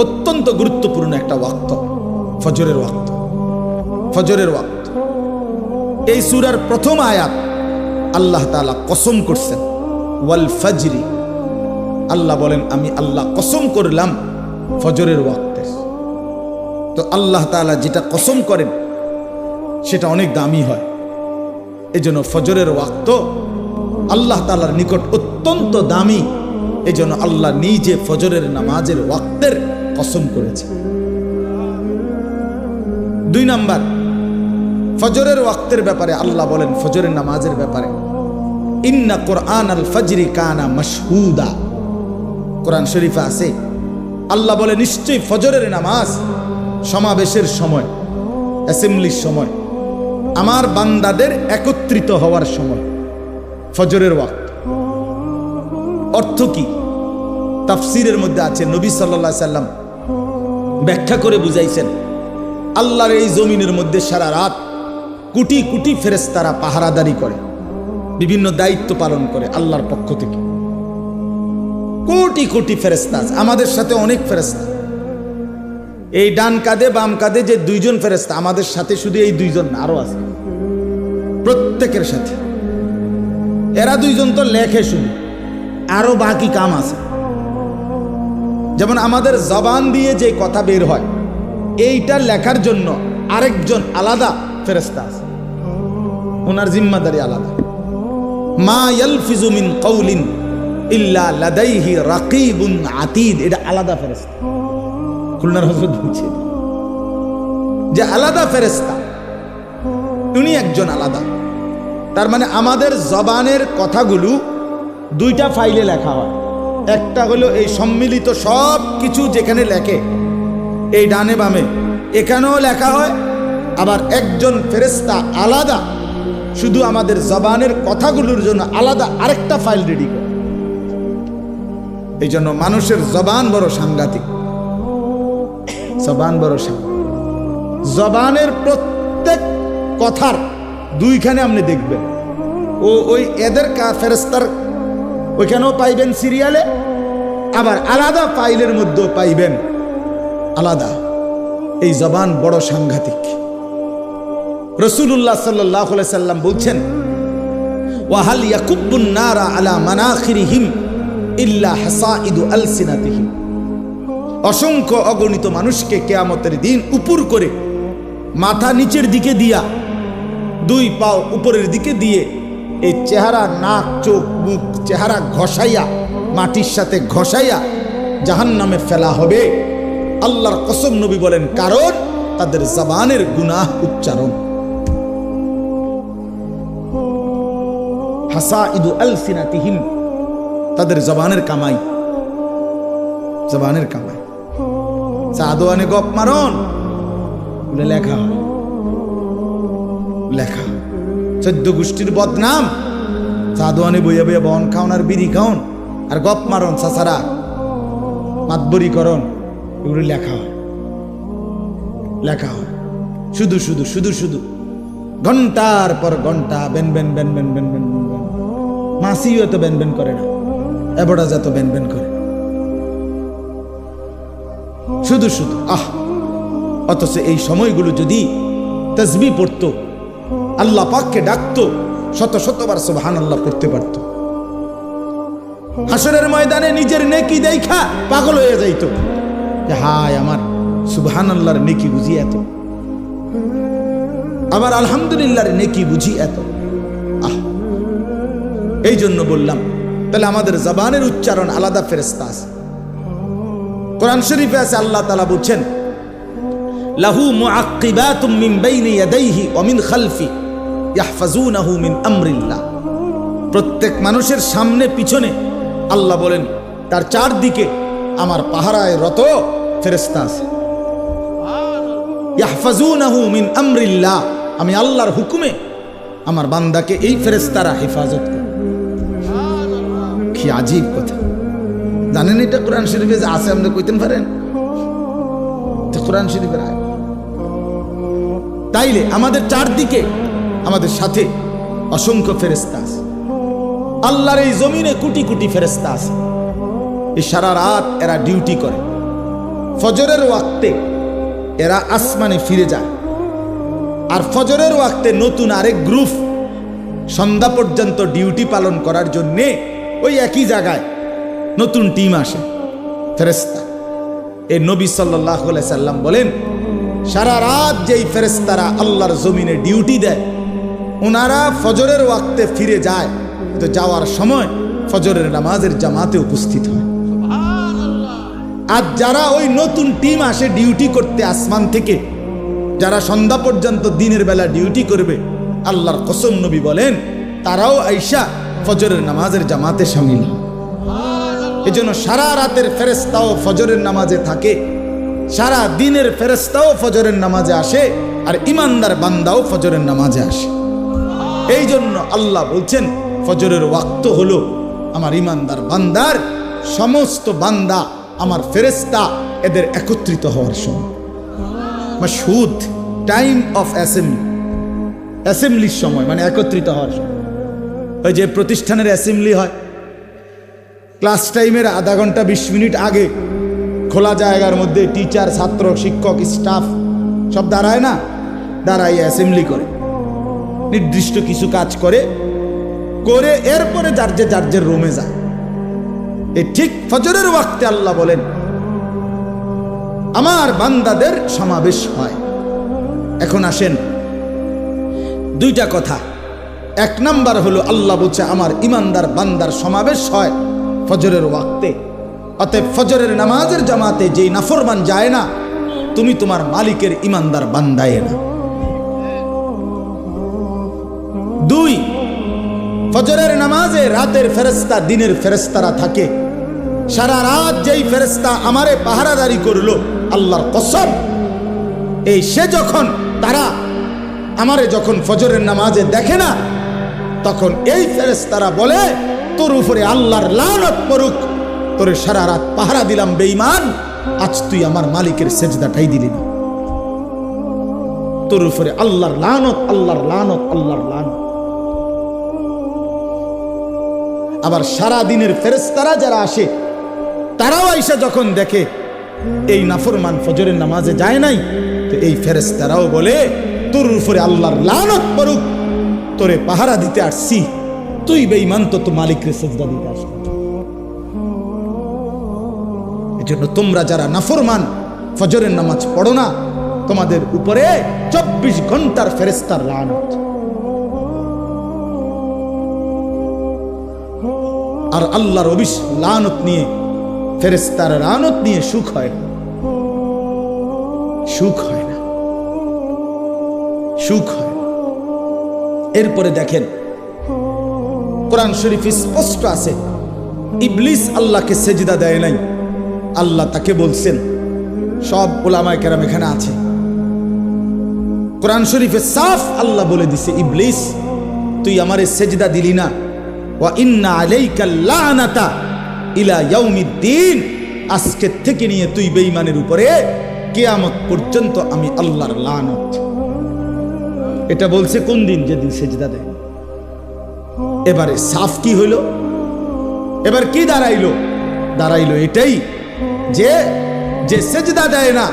অত্যন্ত গুরুত্বপূর্ণ একটা ওয়াক্ত, ফজরের ওয়াক্ত। ফজরের ওয়াক্ত, এই সূরার প্রথম আয়াত আল্লাহ তাআলা কসম করছেন, ওয়াল ফাজরি। আল্লাহ বলেন, আমি আল্লাহ কসম করলাম ফজরের ওয়াক্তের। তো আল্লাহ তাআলা যেটা কসম করেন সেটা অনেক দামি হয়। এজন্য ফজরের ওয়াক্ত আল্লাহ তাআলার নিকট অত্যন্ত দামি। এজন্য আল্লাহ নিজে ফজরের নামাজের ওয়াক্তের কসম করেছে। 2 নাম্বার, ফজরের ওয়াক্তের ব্যাপারে আল্লাহ বলেন, ফজরের নামাজের ব্যাপারে, ইন্না কুরআন আল ফজরি কানা মাশহুদা। কোরআন শরীফে আছে, আল্লাহ বলে, নিশ্চয়ই ফজরের নামাজ সমাবেশের সময়, অ্যাসেম্বলির সময়, আমার বান্দাদের একত্রিত হওয়ার সময় ফজরের ওয়াক্ত। অর্থ কি? তাফসীরের মধ্যে আছে, নবী সাল্লাল্লাহু আলাইহি সাল্লাম ব্যাখ্যা করে বুঝাইছেন, আল্লাহর এই জমিনের মধ্যে সারা রাত কোটি কোটি ফেরেশতারা পাহারাদারি করে, বিভিন্ন দায়িত্ব পালন করে আল্লাহর পক্ষ থেকে। কোটি কোটি ফেরেশতা, আমাদের সাথে অনেক ফেরেশতা। এই ডান কাঁধে বাম কাঁধে যে 2 জন ফেরেশতা, আমাদের সাথে শুধু এই 2 জন না, আরো আছে প্রত্যেকের সাথে। এরা 2 জন তো লেখে শুধু, আরো বাকি কাম আছে। যেমন আমাদের জবান দিয়ে যে কথা বের হয়, এইটা লেখার জন্য আরেকজন আলাদা ফেরেশতা আছে, ওনার জিম্মাদারি আলাদা। মা ইয়ালফিজু মিন কাউলিন ইল্লা লাদাইহি রাকিবুন আতীদ, এটা আলাদা ফেরেশতা। খুলনার হযরত বলছে যে আলাদা ফেরেশতা, উনি একজন আলাদা। তার মানে আমাদের জবানের কথাগুলো 2টা ফাইলে লেখা হয়। একটা হলো এই সম্মিলিত সব কিছু যেখানে লেখে, এই ডানে বামে, এখানেও লেখা হয়। আবার একজন ফেরেশতা আলাদা শুধু আমাদের জবানের কথাগুলোর জন্য আলাদা আরেকটা ফাইল রেডি করে। এই জন্য মানুষের জবান বড় সাংঘাতিক, জবান বড় সাংঘাতিক। জবানের প্রত্যেক কথার দুইখানে আপনি দেখবেন, ওই এদের ফেরেশতার ওইখানেও পাইবেন সিরিয়ালে, আবার আলাদা ফাইলের মধ্যেও পাইবেন আলাদা। এই জবান বড় সাংঘাতিক। রাসূলুল্লাহ সাল্লাল্লাহু আলাইহি সাল্লাম বলছেন, ওয়াহাল ইয়াকুব্বুন নারা আলা মানাখিরিহিম ইল্লা হাসাইদু আলসিনাতিহিম। অসংখ্য অগণিত মানুষকে কিয়ামতের দিন উপর করে মাথা নিচের দিকে দিয়া, দুই পাও উপরের দিকে দিয়ে এই চেহারা, নাক, চোখ, মুখ, চেহারা ঘষাইয়া, মাটির সাথে ঘষাইয়া জাহান্নামে ফেলা হবে। আল্লাহর কসম নবী বলেন, কারণ তাদের জবানের গুনাহ উচ্চারণ। হাসাইদু আলসিনাতিহিম, তাদের জবানের কামাই, জবানের কামাই। সাদোয়ানে গপ মারন বলে লেখা হয়, লেখা 14 গোষ্ঠীর বদনাম। সাদোয়ানে বইয়া বইয়া বন খাওন আর বিড়ি খাওন আর গপ মারন, সাসারা মাতবরি করন, এগুলো লেখা হয়, লেখা হয়। শুধু শুধু শুধু শুধু ঘন্টার পর ঘন্টা বেন বেন বেন বেন বেন বেন বেন। মাসিও তো বেন বেন করে না, এবড়া যা তো বেন বেন করে, শুধু শুধু আহ। অথচ এই সময়গুলো যদি তাসবিহ পড়তো, আল্লাহ পাককে ডাকতো, শত শতবার সুবহানাল্লাহ পড়তে পারত, হাসরের ময়দানে নিজের নেকি দেখা পাগল হয়ে যাইতো যে হায় আমার সুবহানাল্লাহর নেকি বুঝি এত, আবার আলহামদুলিল্লাহর নেকি বুঝি এত। আহ, এই জন্য বললাম, তাহলে আমাদের জবানের উচ্চারণ আলাদা ফেরেশতা আছে। কোরআন শরীফে আছে, আল্লাহ তাআলা বলছেন, লাহু মুআক্কিবাতুম মিন বাইনি ইয়াদাইহি ওয়া মিন খালফি ইয়াহফাজুনাহু মিন আমরিল্লাহ। প্রত্যেক মানুষের সামনে পিছনে আল্লাহ বলেন তার চারদিকে আমার পাহারায় রত ফেরেশতা আছে। ইয়াহফাজুনাহু মিন আমরিল্লাহ, আমি আল্লাহর হুকুমে আমার বান্দাকে এই ফেরেশতারা হেফাজত করে। কি আজীব কথা! জানেন এটা কোরআন শরীফে আছে, আপনি কইতেন পারেন? কোরআন শরীফের আয়াত। তাইলে আমাদের চারদিকে, আমাদের সাথে অসংখ্য ফেরেশতা আছে। আল্লাহর এই জমিনে কোটি কোটি ফেরেশতা আছে। এই সারা রাত এরা ডিউটি করে। ফজরের ওয়াক্তে এরা আসমানে ফিরে যায়, আর ফজরের ওয়াক্তে নতুন আরেক গ্রুপ সন্ধ্যা পর্যন্ত ডিউটি পালন করার জন্যে ওই একই জায়গায় নতুন টিম আসে ফেরেশতা। এই নবী সাল্লাল্লাহু আলাইহি সাল্লাম বলেন, সারা রাত যেই ফেরেশতারা আল্লাহর জমিনে ডিউটি দেয়, ওনারা ফজরের ওয়াক্তে ফিরে যায়, তো যাওয়ার সময় ফজরের নামাজের জামাতে উপস্থিত হয়। আর যারা ওই নতুন টিম আসে ডিউটি করতে আসমান থেকে, যারা সন্ধ্যা পর্যন্ত দিনের বেলা ডিউটি করবে, আল্লাহর কসম নবী বলেন তারাও আইসা ফজরের নামাজের জামাতে শামিল। এই জন্য সারা রাতের ফেরেশতাও ফজরের নামাজে থাকে, সারা দিনের ফেরেশতাও ফজরের নামাজে আসে, আর ইমানদার বান্দাও ফজরের নামাজে আসে। এই জন্য আল্লাহ বলছেন, ফজরের ওয়াক্ত হলো আমার ইমানদার বান্দার, সমস্ত বান্দা আমার ফেরেশতা এদের একত্রিত হওয়ার সময়। মাশহুদ, টাইম অফ অ্যাসেম্বলি, অ্যাসেম্বলির সময় মানে একত্রিত হওয়ার সময়। ওই যে প্রতিষ্ঠানের অ্যাসেম্বলি হয়, ক্লাস টাইমের আধা ঘন্টা 20 মিনিট আগে খোলা জায়গার মধ্যে টিচার, ছাত্র, শিক্ষক, স্টাফ সব দাঁড়ায় না, দাঁড়াই অ্যাসেম্বলি করে, নির্দিষ্ট কিছু কাজ করে করে এরপরে যার যে রুমে যায়। এই ঠিক ফজরের ওয়াক্তে আল্লাহ বলেন আমার বান্দাদের সমাবেশ হয়। এখন আসেন, দুইটা কথা। এক নাম্বার হলো আল্লাহ বলছে আমার ইমানদার বান্দার সমাবেশ হয় ফজরের ওয়াক্তে। অতএব ফজরের নামাজের জামাতে যেই নাফরমান যায় না, তুমি তোমার মালিকের ইমানদার বান্দায় না। দুই, ফজরের নামাজে রাতের ফেরেশতা দিনের ফেরেশতারা থাকে। সারা রাত যেই ফেরেশতা আমারে পাহারাদারি করলো, আল্লাহর কসম, এই সে যখন তারা আমারে যখন ফজরের নামাজে দেখে না, তখন এই ফেরেশতারা বলে, তোর উপরে আল্লাহর লানত পড়ুক, তোরে সারা রাত পাহারা দিলাম বেঈমান, আজ তুই আমার মালিকের সেজদাটাই দিলি না। তোর উপরে আল্লাহর লানত, আল্লাহর লানত, আল্লাহর লানত। আবার সারা দিনের ফেরেশতারা যারা আসে, তারাও আইসা যখন দেখে এই নাফরমান ফজরের নামাজে যায় নাই, তো এই ফেরেশতারাও বলে, তোর উপরে আল্লাহর লানত পড়ুক, তোরে পাহারা দিতে আসছি, তুই বেঈমান, তো মালিকের সেজদা দিতে আসলি। এজন্য তোমরা যারা নাফরমান, ফজরের নামাজ পড়ো না, তোমাদের উপরে 24 ঘন্টার ফেরেশতার লানত। আর আল্লাহর লানত নিয়ে, ফেরেশতার লানত নিয়ে সুখ হয় না, সুখ হয় না, সুখ হয় না। এরপরে দেখেন, কোরআন শরীফ স্পষ্ট আছে, ইবলিস আল্লাহকে সেজদা দেয় নাই, আল্লাহ তাকে বলছেন, সব উলামায়ে কেরাম এখানে আছে, কোরআন শরীফে সাফ আল্লাহ বলে দিছে, ইবলিস তুই আমারে সেজদা দিলি না, ওয়া ইন্না আলাইকাল লানাতা ইলা ইয়াউমিদ্দিন, আজকে থেকে নিয়ে তুই বেঈমানের উপরে কিয়ামত পর্যন্ত আমি আল্লাহর লানত। এটা বলছে কোন দিন? যেদিন সেজদা দেয়। এবারে সাফ কি হইল? এবার কি দাঁড়াইলো? দাঁড়াইলো এটাই যে যে সেজদা দেয় না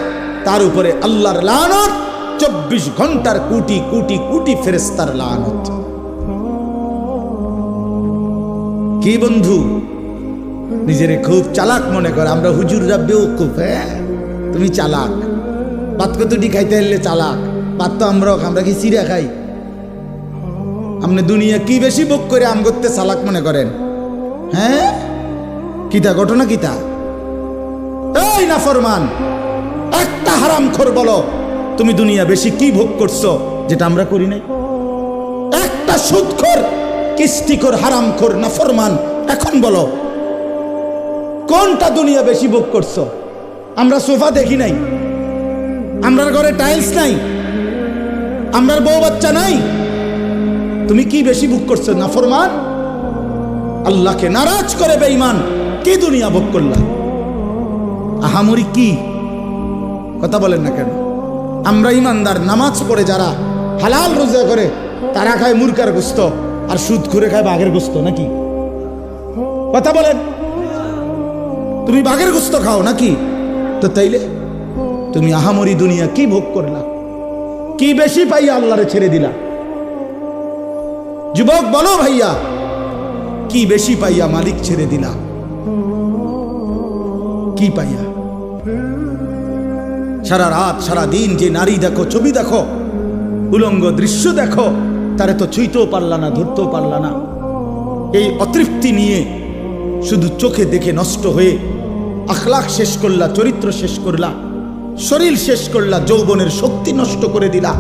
তার উপরে আল্লাহর লানত, 24 ঘন্টার কোটি কোটি কোটি ফেরেশতার লানত। কি বন্ধু, নিজেরে খুব চালাক মনে করে, আমরা হুজুররা বেওকুফ। হ্যাঁ, তুমি চালাক, ভাত কতটি খাইতে হলে চালাক, ভাত তো আমরা কি চিড়া খাই? আপনি দুনিয়া কি বেশি ভোগ করে আম করতে চালাক মনে করেন? হ্যাঁ, কিতা ঘটনা কিতা? এই নাফরমান, একটা হারামখোর বলো, তুমি দুনিয়া বেশি কি ভোগ করছো যেটা আমরা করি নাই? একটা সুদখোর, কিস্তিখোর, হারামখোর, নাফরমান, এখন বলো কোনটা দুনিয়া বেশি ভোগ করছো? আমরা সোফা দেখি নাই, আমরার ঘরে টাইলস নাই, আমরার বউ বাচ্চা নাই, তুমি কি বেশি ভোগ করছো? নাফরমান, আল্লাহকে নারাজ করে বেঈমান, কি দুনিয়া ভোগ করলা? আহামরি কি কথা বলেন না কেন? আমরা ইমানদার, নামাজ পড়ে যারা, হালাল রোজা করে, তারা খায় মুরগার গোস্ত, আর সুদ করে খায় বাঘের গোস্ত, নাকি? কথা বলেন, তুমি বাঘের গোস্ত খাও নাকি? তো তাইলে তুমি আহামরি দুনিয়া কি ভোগ করলা? কি বেশি পাইয়া আল্লাহরে ছেড়ে দিলা? যুবক বলো ভাইয়া, কি বেশি পাইয়া মালিক ছেড়ে দিলা? কি পাইয়া? সারা রাত সারা দিন যে নারী দেখো, ছবি দেখো, উলঙ্গ দৃশ্য দেখো, তারে তো ছুঁইতেও পারলা না, ধরতেও পারলা না। এই অতৃপ্তি নিয়ে শুধু চোখে দেখে নষ্ট হয়ে আখলাক শেষ করলা, চরিত্র শেষ করলা, শরীর শেষ করলা, যৌবনের শক্তি নষ্ট করে দিলা।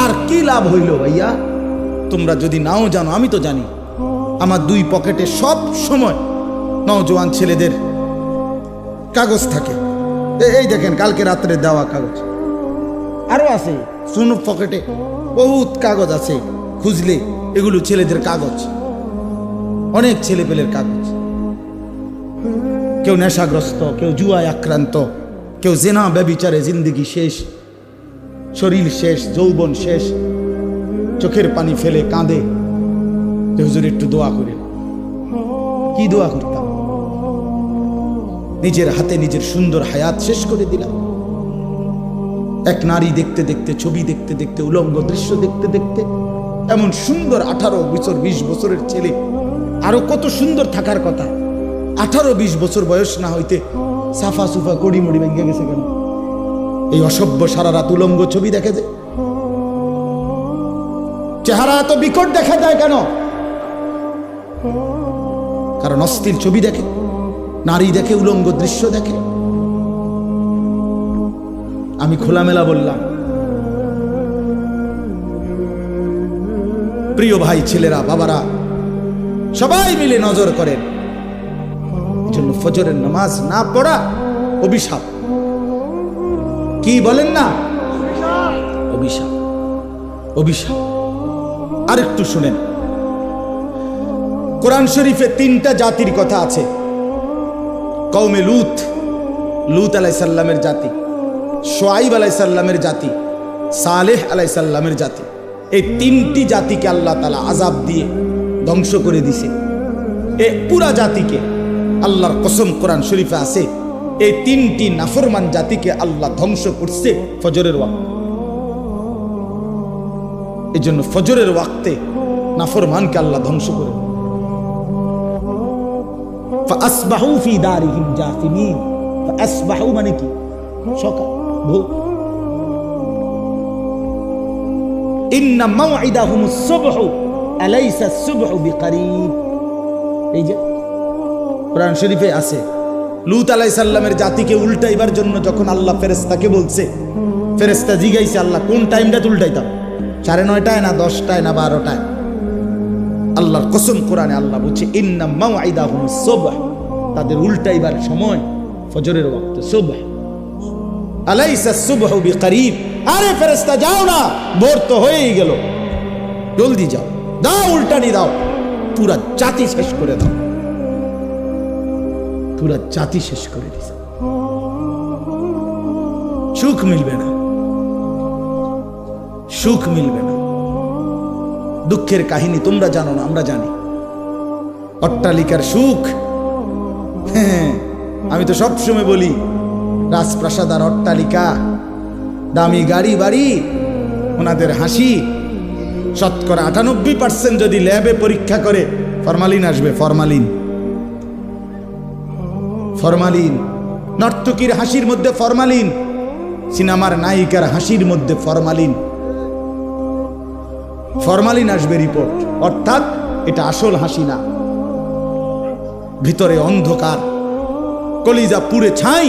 আর কি লাভ হইল ভাইয়া? তোমরা যদি নাও জানো, আমি তো জানি, আমার 2 পকেটে সব সময় নওজোয়ান ছেলেদের কাগজ থাকে। এই দেখেন, কালকে রাত্রে দেওয়া কাগজ আরো আছে, শুনো পকেটে বহুত কাগজ আছে, খুঁজলে এগুলো ছেলেদের কাগজ, অনেক ছেলে পেলের কাগজ। কেউ নেশাগ্রস্ত, কেউ জুয়ায় আক্রান্ত, কেউ জেনা ব্যভিচারে জিন্দেগি শেষ, শরীর শেষ, যৌবন শেষ, চোখের পানি ফেলে কাঁদে, হুজুর একটু দোয়া করেন। কি দোয়া করতাম? নিজের হাতে নিজের সুন্দর হায়াত শেষ করে দিলাম। এক নারী দেখতে দেখতে, ছবি দেখতে দেখতে, উলঙ্গ দৃশ্য দেখতে দেখতে, এমন সুন্দর 18 বছর 20 বছরের ছেলে, আরো কত সুন্দর থাকার কথা, 18-20 বছর বয়স না হইতে সাফা সুফা কড়ি মড়ি ভেঙে গেছে কেন? এই অসভ্য সারা রাত উলঙ্গ ছবি দেখে যে, চেহারা এত বিকট দেখা যায় কেন? কারণ অস্থির ছবি দেখে, নারী দেখে, উলঙ্গ দৃশ্য দেখে। আমি খোলামেলা বললাম, প্রিয় ভাই, ছেলেরা, বাবারা, সবাই মিলে নজর করেন। জন্য ফজরের নামাজ না পড়া অভিশাপ। কি বলেন না? অভিশাপ, অভিশাপ। আরেকটু শুনেন, কোরআন শরীফে 3টা জাতির কথা আছে। কওমে লূত, লূত আলাইহিস সালামের জাতি, শুআইব আলাইহিস সালামের জাতি, সালেহ আলাইহিস সালামের জাতি। এই 3টি জাতিকে আল্লাহ তাআলা আযাব দিয়ে ধ্বংস করে দিয়েছে। এই পুরা জাতিকে আল্লাহর কসম কোরআন শরীফে আছে, এই 3টি নাফরমান জাতিকে আল্লাহ ধ্বংস করছে ফজরের ওয়াক্তে। এই জন্য ফজরের ওয়াক্তে নাফরমানকে আল্লাহ ধ্বংস করে। ফাসবাহু ফি দারিহিম জাসিমিন। ফাসবাহু মানে কি? সকাল, ভোর। ইন্না মাউইদাহুমুস সুবহু আলাইসা সুবহু বিকরিব। এই যে কোরআন শরীফে আছে, লূত আলাইহিস সালামের জাতিকে উল্টাইবার জন্য যখন আল্লাহ ফেরেশতাকে বলছে, ফেরেশতা জিজ্ঞাসা আল্লাহ কোন টাইমটা উল্টাইতাম, 9:30 না 10টায় না 12টায়? আল্লাহর কসম কোরআনে আল্লাহ বলছে ইন্না মাউইদাহুমুস সুবহ, তাদের উল্টাইবার সময় ফজরের ওয়াক্ত। সুবহ আলাইসা সুবহু বিকরিব। আরে ফেরেশতা যাও না, ভোর তো হয়েই গেল, জলদি যাও, দাও উল্টানি দাও, পুরা জাতি শেষ করে দাও। পুরা জাতি শেষ করে দিছে। সুখ মিলবে না, সুখ মিলবে না। দুঃখের কাহিনী তোমরা জানো না, আমরা জানি। অট্টালিকার সুখ, হ্যাঁ, আমি তো সবসময় বলি রাজপ্রাসাদ আর অট্টালিকা, দামি গাড়ি বাড়ি, ওনাদের হাসি, শতকরা 98% যদি ল্যাবে পরীক্ষা করে ফরমালিন আসবে। Formalin, formalin. নর্তকীর হাসির মধ্যে ফরমালিন, সিনেমার নায়িকার হাসির মধ্যে ফরমালিন, ফরমালিন আসবে রিপোর্ট। অর্থাৎ এটা আসল হাসি না, ভিতরে অন্ধকার, কলিজা পুড়ে ছাই,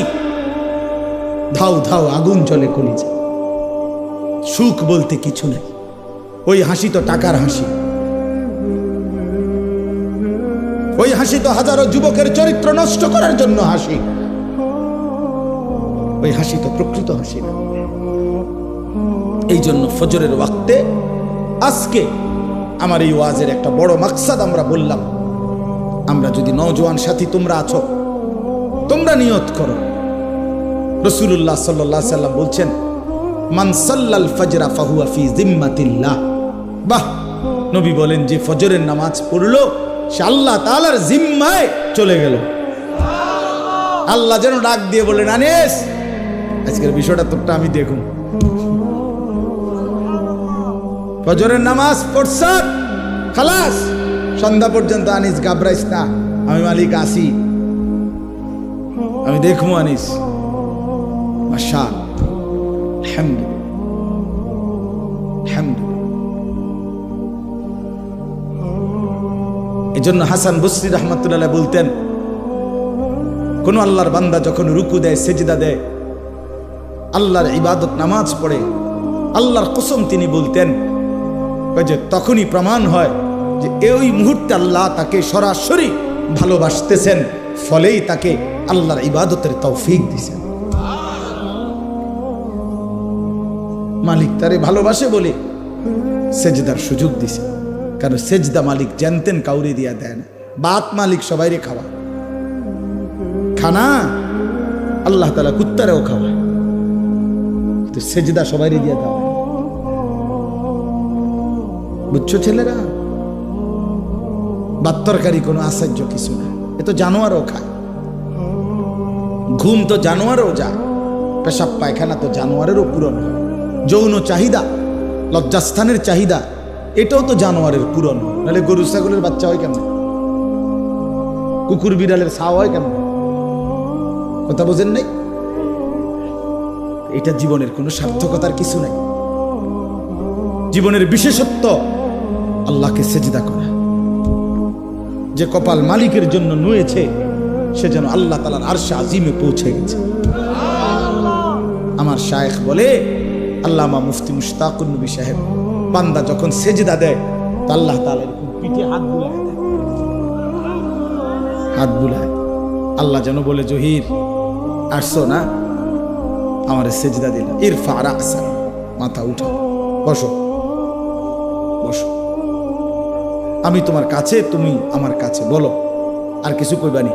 ধাউ ধাউ আগুন জ্বলে কলিজা। সুখ বলতে কিছু নেই। ওই হাসি তো টাকার হাসি, ওই হাসি তো হাজারো যুবকের চরিত্র নষ্ট করার জন্য হাসি। ওই হাসি তো প্রকৃত হাসি না। এই জন্য ফজরের ওয়াক্তে আজকে আমার এই ওয়াজের একটা বড় মাকসাদ আমরা বললাম, আমরা যদি নওজোয়ান সাথী তোমরা আছো, তোমরা নিয়ত করো। রাসূলুল্লাহ সাল্লাল্লাহু আলাইহি ওয়াসাল্লাম বলছেন মান সাল্লাল ফাজরা ফাহুয়া ফি জিম্মাতিল্লাহ। বাহ, নবী বলেন যে ফজরের নামাজ পড়লো সে আল্লাহ তাআলার জিম্মায় চলে গেল। আল্লাহ যেন ডাক দিয়ে বলেন আনিস, আজকের বিষয়টা তোরটা আমি দেখুন। ফজরের নামাজ পড়ছ, খালাস, সন্ধ্যা পর্যন্ত আনিস ঘাবড়াইস না, আমি মালিক আসি, আমি দেখবো আনিস। মাশাআল্লাহ, আলহামদুলিল্লাহ, আলহামদুলিল্লাহ। এই জন্য হাসান বসরি রাহমাতুল্লাহ বলতেন, কোন আল্লাহর বান্দা যখন রুকু দেয়, সেজদা দেয়, আল্লাহর ইবাদত নামাজ পড়ে, আল্লাহর কসম তিনি বলতেন যে তখনই প্রমাণ হয় যে এই মুহূর্তে আল্লাহ তাকে সরাসরি ভালোবাসতেছেন, ফলেই তাকে আল্লাহর ইবাদতের তৌফিক দিয়েছেন। মালিক তারে ভালোবাসে বলে সেজদার সুযোগ দিছে, কারণ সেজদা মালিক জানতেন কাউরে দিয়া দেয় না। বাত মালিক সবাইরে খাওয়া, খানা আল্লাহ তাআলা কুত্তারেও খাওয়া, তো সেজদা সবাইরে দিয়া দেওয়া। বুঝছো ছেলেরা? বাত্তরকারী কোনো আশ্চর্য কিছু না, এ তো জানোয়ারও খায়। ঘুম তো জানোয়ারও যায়, পেশাব পায়খানা তো জানোয়ারেরও পূরণ হয়। যৌন চাহিদা, লজ্জাস্থানের চাহিদা, এটাও তো জানোয়ারের পূরণ হয়। নাহলে গরু ছাগলের বাচ্চা হয় কেমন, কুকুর বিড়ালের ছাও হয় কেমন? কথা বোঝেন নাই? এটা জীবনের কোনো সার্থকতার কিছু নাই। জীবনের বিশেষত্ব আল্লাহকে সেজদা করা। যে কপাল মালিকের জন্য নুয়েছে সে যেন আল্লাহ তাআলার আরশে আজিমে পৌঁছে গেছে। আমার শায়েখ বলে, আল্লামা মুফতি মুশতাকুন নবী সাহেব, বান্দা যখন সেজদা দেয় তো আল্লাহ তাআলা এরকম পিঠে হাত বুলায় দেয়, হাত বুলায়। আল্লাহ যেন বলে, জহির আসছো না, আমার সেজদা দিলা, ইরফা রাসা, মাথা উঠাও। বসো বসো, আমি তোমার কাছে, তুমি আমার কাছে, বলো আর কিছু কইবানি?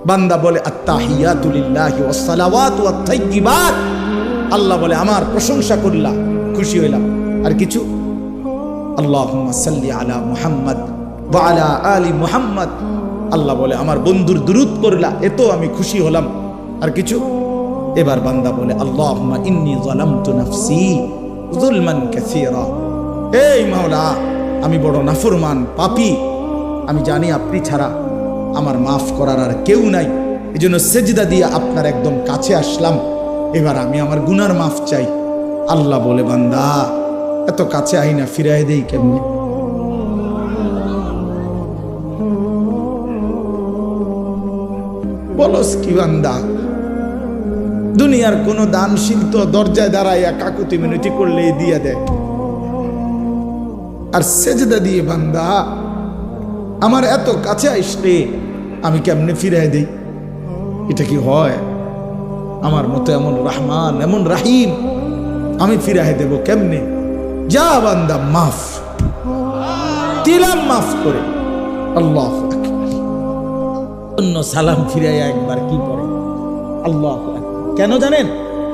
বান্দা বলে আত্তাহিয়াতু লিল্লাহি ওয়াস সালাওয়াতু ওয়াত তাইয়্যিবাত, আল্লাহ বলে আমার প্রশংসা করলা, খুশি হইলাম। আর কিছু? আল্লাহুম্মা সাল্লি আলা মুহাম্মদ ওয়া আলা আলি মুহাম্মদ, আল্লাহ বলে আমার বন্ধুর দুরূদ করলা, এতো আমি খুশি হলাম। আর কিছু? এবার বান্দা বলে আল্লাহুম্মা ইন্নী যালামতু নাফসি যুলমান কাসীরা, এই মাওলা আমি বড় নাফরমান পাপী, আমি জানি আপনি ছাড়া আমার মাফ করার আর কেউ নাই, এজন্য সেজদা দিয়ে আপনার একদম কাছে আসলাম, এবার আমি আমার গুনার মাফ চাই। আল্লাহ বলে বান্দা এত কাছে আই না, ফিরাই দেই কেমনে? বলস কি বান্দা? দুনিয়ার কোন দানশীল তো দরজায় দাঁড়াইয়া কাকুতি মিনতি করলেই দিয়ে দেয়, আর সেজদা দিয়ে বান্দা আমার এত কাছে আসলে আমি কেমনে ফিরাই দেই? এটা কি হয়? আমার মতো এমন রহমান, এমন রাহিম আমি ফিরাই দেব কেমনে? যা বান্দা মাফ দিলাম, মাফ করে। আল্লাহু আকবার। অন্য সালাম ফিরাইয়া একবার কি পড়ে? আল্লাহু আকবার। কেন জানেন?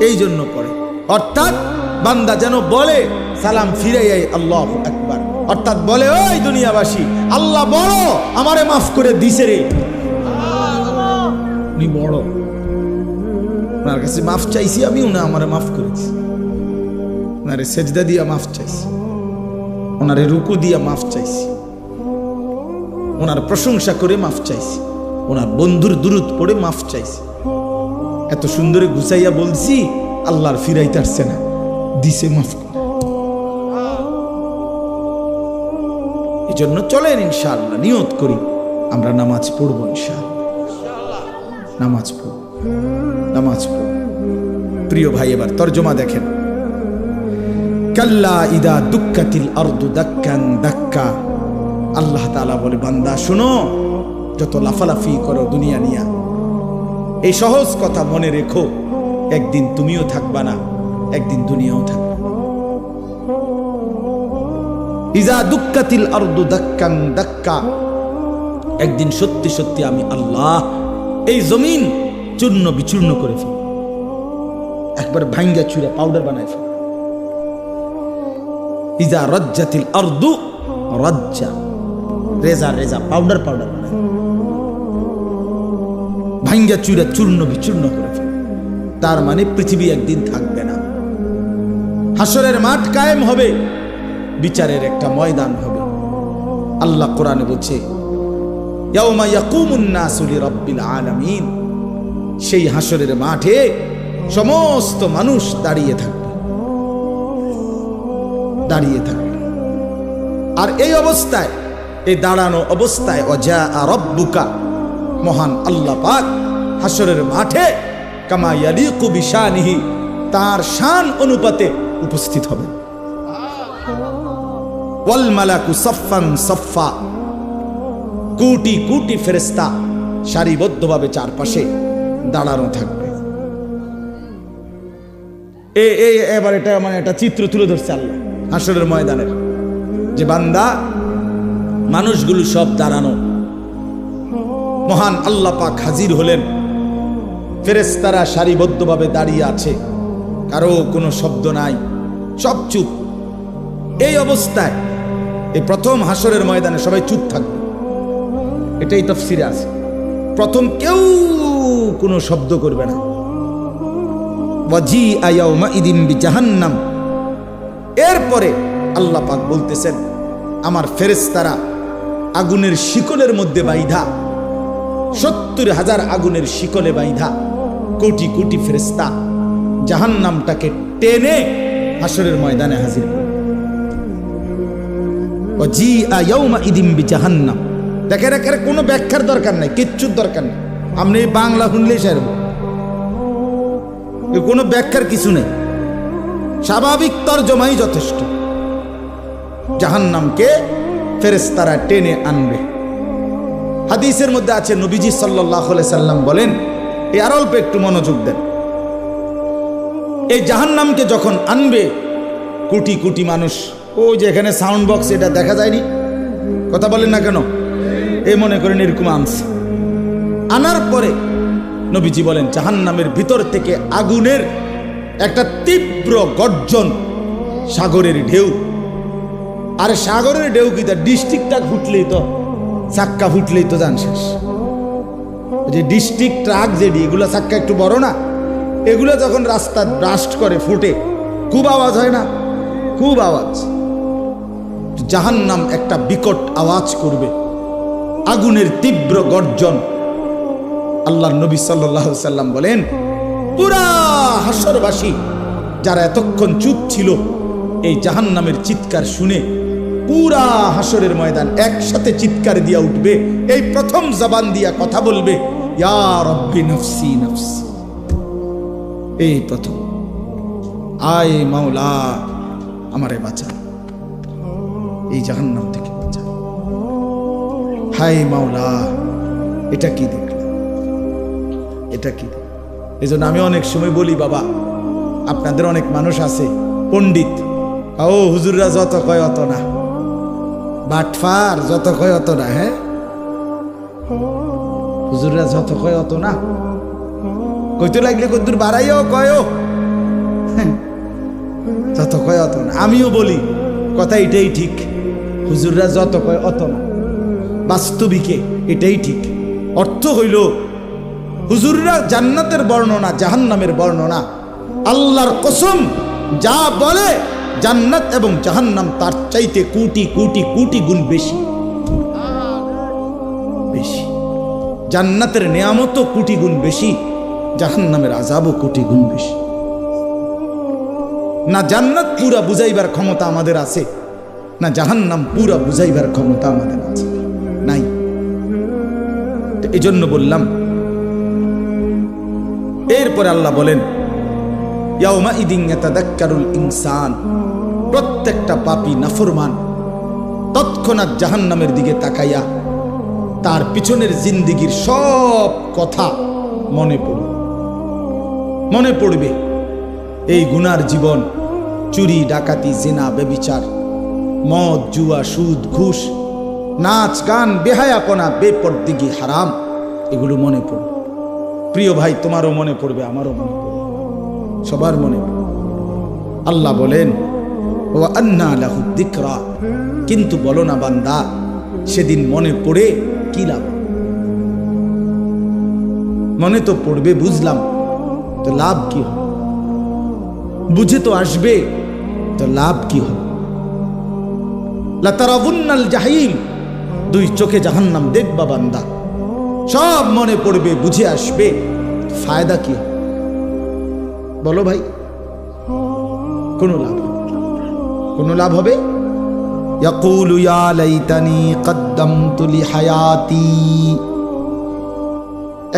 এই জন্য পড়ে, অর্থাৎ বান্দা যেন বলে সালাম ফিরাইয়াই আল্লাহু আকবার, অর্থাৎ বলে ওই দুনিয়াবাসী আল্লাহ বড়, আমারে মাফ করে দিছে রে, উনি বড়, ওনার কাছে মাফ চাইছি আমি, উনি আমারে মাফ করেছি, ওনারে সেজদা দিয়া মাফ চাইছি, ওনারে রুকু দিয়া মাফ চাইছি, ওনার প্রশংসা করে মাফ চাইছি, ওনার বন্ধুর দুরূদ পড়ে মাফ চাইছি। এত সুন্দরে গুছাইয়া বলছি, আল্লাহর ফিরাইতে আসছে না, দিছে মাফ করে। এই জন্য চলেন ইনশাআল্লাহ নিয়ত করি আমরা নামাজ পড়বো, ইনশাআল্লাহ নামাজ পড়ব, নামাজ পড়ব। প্রিয় ভাই এবার তরজমা দেখেন, কাল্লা ইদা দুক্কাতিল আরদু দাক্কান দাক্কা, আল্লাহ তাআলা বলে বান্দা শোনো, যত লাফালাফি করো দুনিয়া নিয়া, এই সহজ কথা মনে রেখো, একদিন তুমিও থাকবা না, একদিন দুনিয়াও থাকবে। ইজা দুক্কাতিল আরদু দাক্কান দাক্কা, একদিন সত্যি সত্যি আমি আল্লাহ এই জমিন চূর্ণ বিচূর্ণ করে ফেলব, একবার ভাঙ্গা চুরা পাউডার বানায় ফেলব। ইজা রাজ্জাতিল আরদু রাজ্জা, রেজা রেজা পাউডার পাউডার বানায়, ভাঙ্গা চুরা চূর্ণ বিচূর্ণ করে ফেলব। তার মানে পৃথিবী একদিন থাকবে না, হাসরের মাঠ কায়েম হবে, বিচারের একটা ময়দান হবে। আল্লাহ কোরআনে বলছে ইয়াউমা ইয়াকুমুন নাসু লিরাব্বিল আলামিন, সেই হাসরের মাঠে সমস্ত মানুষ দাঁড়িয়ে থাকবে, দাঁড়িয়ে থাকবে। আর এই অবস্থায়, এই দাঁড়ানো অবস্থায় ওয়াজা রাব্বুকা, মহান আল্লাহ পাক হাসরের মাঠে কামা ইয়ালিকু বিশানিহি, তার শান অনুপাতে উপস্থিত হবে। ওয়াল মালাকু সাফফান সাফফা, কোটি কোটি ফেরেশতা সারিবদ্ধভাবে চারপাশে দাঁড়ানো থাকবে। এবার এটা মানে একটা চিত্র তুলে ধরছে আল্লাহ হাসরের ময়দানের, যে বান্দা মানুষগুলো সব দাঁড়ানো, মহান আল্লাহ পাক হাজির হলেন, ফেরেশতারা সারিবদ্ধভাবে দাঁড়িয়ে আছে, কারো কোনো শব্দ নাই, সব চুপ। এই অবস্থায় এই প্রথম হাসরের ময়দানে সবাই চুপ থাকবে, এটাই তাফসীরে আছে। প্রথম কেউ কোনো শব্দ করবে না। ওয়াজিআ ইয়াউমাইদিন বিজাহান্নাম, এরপরে আল্লাহ পাক বলতেছেন আমার ফেরেশতারা আগুনের শিকলের মধ্যে বাইধা, 70,000 আগুনের শিকলে বাইধা কোটি কোটি ফেরেশতা জাহান্নামটাকে টেনে হাসরের ময়দানে হাজির করে। ওয়াজিআ ইয়াউমাইদিন বিজাহান্নাম, দেখেন এর কোনো ব্যাখ্যার দরকার নাই, কিচ্ছুর দরকার নেই, আপনি বাংলা শুনলেই সারব, কোনো ব্যাখ্যার কিছু নেই, স্বাভাবিক তরজমাই যথেষ্ট। জাহান্নামকে ফেরেশতারা টেনে আনবে। হাদিসের মধ্যে আছে নবীজি সাল্লাল্লাহু আলাইহি সাল্লাম বলেন, এই আর অল্প একটু মনোযোগ দেন, এই জাহান্নামকে যখন আনবে কোটি কোটি মানুষ, ওই যে এখানে সাউন্ড বক্স, এটা দেখা যায়নি, কথা বলেন না কেন, এই মনে করেন এরকম আনছে। আনার পরে নবীজি বলেন জাহান্নামের ভিতর থেকে আগুনের একটা তীব্র গর্জন, সাগরের ঢেউ। আর সাগরের ঢেউ কি তার ডিস্ট্রিক্টটা ফুটলেই তো, চাক্কা ফুটলেই তো যান শেষ। যে ডিস্ট্রিক্ট ট্রাক যেটি, এগুলো চাক্কা একটু বড় না, এগুলো যখন রাস্তা ব্রাস্ট করে ফুটে খুব আওয়াজ হয় না, খুব আওয়াজ। জাহান্নাম একটা বিকট আওয়াজ করবে, আগুনের তীব্র গর্জন। আল্লাহর নবী সাল্লাল্লাহু আলাইহি সাল্লাম বলেন পুরা হাসরবাসী যারা এতক্ষণ চুপ ছিল, এই জাহান্নামের চিৎকার শুনে পুরা হাসরের ময়দান একসাথে চিৎকার দিয়া উঠবে। এই প্রথম জবান দিয়া কথা বলবে, ইয়া রব্বি নফসি নফসি। এই প্রথম, আয় মাওলা আমারে বাঁচা, এই জাহান্নাম থেকে বাঁচা। হায় মাওলা, এটা কি দেখলাম, এটা কি? এই জন্য আমি অনেক সময় বলি, বাবা আপনাদের অনেক মানুষ আছে পণ্ডিত, ও হুজুররা যত কয় অত না, বাটফার যত কয় অত না। হ্যাঁ, হুজুররা যত কয় অত না, কইতে লাগলে কদ্দুর বাড়াইও কয়ও, যত কয় অত না। আমিও বলি কথা এটাই ঠিক, হুজুররা যত কয় অত না, বাস্তবিকে এটাই ঠিক। অর্থ হইল হুজুররা জান্নাতের বর্ণনা, জাহান্নামের বর্ণনা, আল্লাহর কসম যা বলে জান্নাত এবং জাহান্নাম তার চাইতে কোটি কোটি কোটি গুণ বেশি বেশি। জান্নাতের নিয়ামতও কোটি গুণ বেশি, জাহান্নামের আযাবও কোটি গুণ বেশি। না জান্নাত পুরা বুঝাইবার ক্ষমতা আমাদের আছে, না জাহান্নাম পুরা বুঝাইবার ক্ষমতা আমাদের আছে, নাই। এই জন্য বললাম। এরপরে আল্লাহ বলেন ইয়াউমা ইদিন ইয়াতাযাক্কারুল ইনসান, প্রত্যেকটা পাপী নাফরমান তৎক্ষণাৎ জাহান্নামের দিকে তাকাইয়া তার পিছনের জিন্দিগির সব কথা মনে পড়বে। এই গুনার জীবন, চুরি ডাকাতি জিনা ব্যভিচার মদ জুয়া সুদ ঘুষ নাচ গান বেহায়াপনা বেপরদিগি হারাম, এগুলো মনে পড়বে। প্রিয় ভাই, তোমারও মনে পড়বে, আমারও মনে পড়বে, সবার মনে পড়বে। আল্লাহ বলেন ওয়া আন্না লাহু যিকরা, কিন্তু বলো না বান্দা সেদিন মনে পড়ে কি লাভ? মনে তো পড়বে, বুঝলাম, তো লাভ কি হবে? বুঝে তো আসবে, তো লাভ কি হবে? লাতারাবুন্নাল জাহিম, দুই চোখে জাহান্নাম দেখবা বান্দা, সব মনে পড়বে, বুঝে আসবে, ফায়দা কি হবে? বলো ভাই, কোনো লাভ হবে? কোনো লাভ হবে? ইয়াকুলু ইয়া লাইতানি কদ্দামতু লিহায়াতি।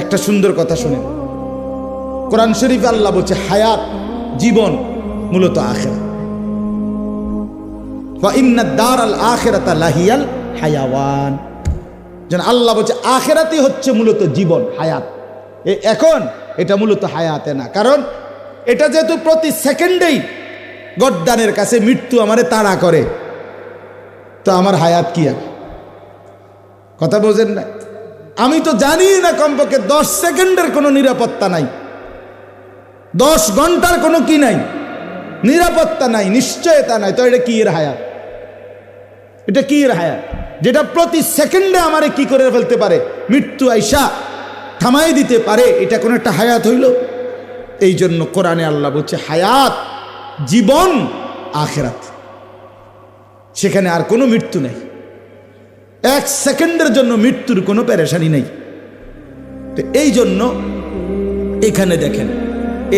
একটা সুন্দর কথা শুনেন, কোরআন শরীফে আল্লাহ বলছে হায়াত, জীবন মূলত আখিরাত। ওয়া ইন্নাদ দারাল আখিরাতা লাহিয়াল হায়াওয়ান। যেন আল্লাহ বলছে আখিরাতই হচ্ছে মূলত জীবন, হায়াত। এখন এটা মূলত হায়াতে না, কারণ এটা যেহেতু প্রতি সেকেন্ডেই গদ্দানের কাছে মৃত্যু আমারে তাড়া করে, তো আমার হায়াত কি আর? কথা বোঝেন না? আমি তো জানি না কমপক্ষে 10 সেকেন্ডের কোনো নিরাপত্তা নাই, 10 ঘন্টার কোনো কি নাই, নিরাপত্তা নাই, নিশ্চয়তা নাই, তো এটা কি এর হায়াত? এটা কি এর হায়াত যেটা প্রতি সেকেন্ডে আমারে কি করে ফেলতে পারে, মৃত্যু আইসা থামাই দিতে পারে? এটা কোন একটা হায়াত হইল? এই জন্য কোরআনে আল্লাহ বলছে হায়াত, জীবন আখিরাত, সেখানে আর কোনো মৃত্যু নেই, 1 সেকেন্ডের জন্য মৃত্যুর কোনো পেরেশানি নেই। তো এই জন্য এখানে দেখেন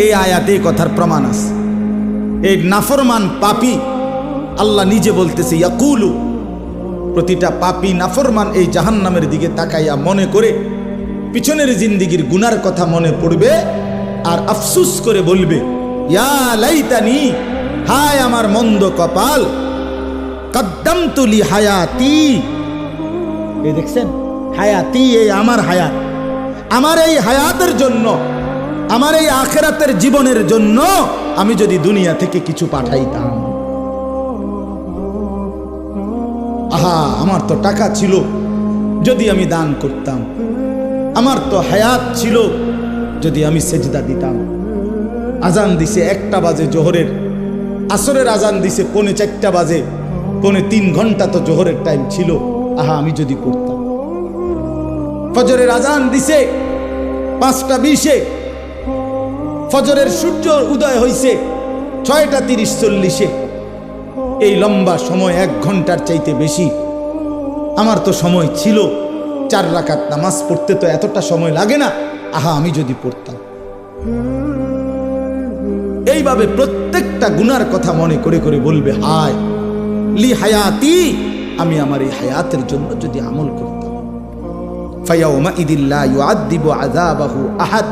এই আয়াতে কথার প্রমাণ আছে। এই নাফরমান পাপী আল্লাহ নিজে বলতেছে ইয়াকুলু, প্রতিটা পাপী নাফরমান এই জাহান্নামের দিকে তাকাইয়া মনে করে পিছনের জিন্দিগির গুনার কথা মনে পড়বে আর আফসুস করে বলবে ইয়া লাইতানি, হায় আমার মন্দ কপাল, কদ্দামতু লিহায়াতি। এই দেখছেন হায়াতি, এই আমার হায়াত, আমার এই হায়াতের জন্য, আমার এই আখিরাতের জীবনের জন্য আমি যদি দুনিয়া থেকে কিছু পাঠাইতাম, আহা আমার তো টাকা ছিল, যদি আমি দান করতাম, আমার তো হায়াত ছিল, যদি আমি সেজদা দিতাম। আজান দিছে 1টা বাজে জোহরের, আসরের আজান দিছে 3:45 বাজে, 3.25 ঘন্টা তো জোহরের টাইম ছিল, আহা আমি যদি করতাম। ফজরের আজান দিছে 5:20-এ, ফজরের সূর্য উদয় হইছে 6:30-40-এ। এই লম্বা সময় 1 ঘন্টার চাইতে বেশি আমার তো সময় ছিল, 4 রাকাত নামাজ পড়তে তো এতটা সময় লাগে না, আহা আমি যদি পড়তাম। এইভাবে প্রত্যেকটা গুনার কথা মনে করে করে বলবে, হায় লি হায়াতি, আমি আমার এই হায়াতের জন্য যদি আমল করতাম। ফায়াউমা ইদিল্লা ইউআযিবু আযাবাহু আহাদ।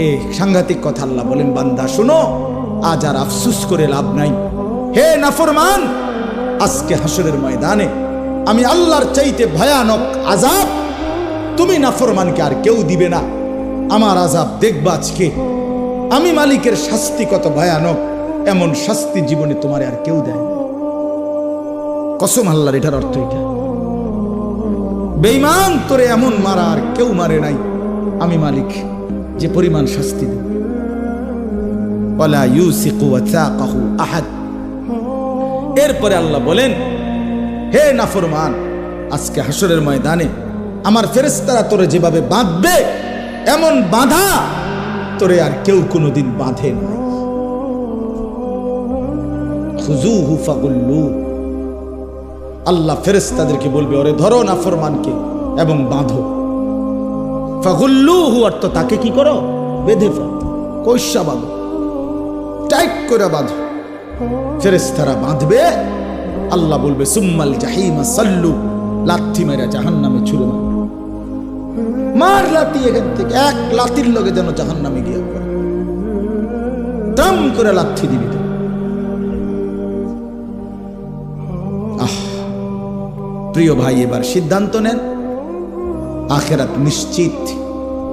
এই সাংঘাতিক কথা আল্লাহ বলেন, বান্দা শোনো, আজ আর আফসোস করে লাভ নাই। হে নাফরমান, আজকে হাসরের ময়দানে আমি আল্লাহর চাইতে ভয়ানক আযাব তুমি নাফরমানকে আর কেউ দিবে না। আমার আযাব দেখবা আজকে, আমি মালিকের শাস্তি কত ভয়ানক, এমন শাস্তি জীবনে তোমার আর কেউ দেয় না। কসম আল্লাহর, এটার অর্থ এটা। বেঈমান তোরে এমন মারা আর কেউ মারে নাই, আমি মালিক যে পরিমাণ শাস্তি দেব। ওয়ালা ইউসিকু ওয়াসাকাহু আহাদ। এরপরে আল্লাহ বলেন, হে নাফরমান, আজকে হাসরের ময়দানে আমার ফেরেশতারা তোরে যেভাবে বাঁধবে, এমন বাঁধা তোরে আর কেউ কোনোদিন বাঁধে নাই। খুযুহু ফাগুল্লু। আল্লাহ ফেরেশতাদেরকে বলবে, ওরে ধরো নাফরমানকে এবং বাঁধো। ফাগুল্লুহু অর্থ তাকে কি করো, বেঁধে ফেলো, কইসা বাঁধো, টাইট করে বাঁধো। ফেরেশতারা বাঁধবে, আল্লাহ বলবে সুম্মাল জাহিমা সাল্লু, লাথি মেরা জাহান্নামে ছুঁড়ে মার। মার লাথি এখান থেকে, 1 লাথির লগে যেন জাহান্নামে গিয়ে পড়ে, দাম করে লাথি দিবি। প্রিয় ভাই, এবার সিদ্ধান্ত নেন, আখেরাত নিশ্চিত,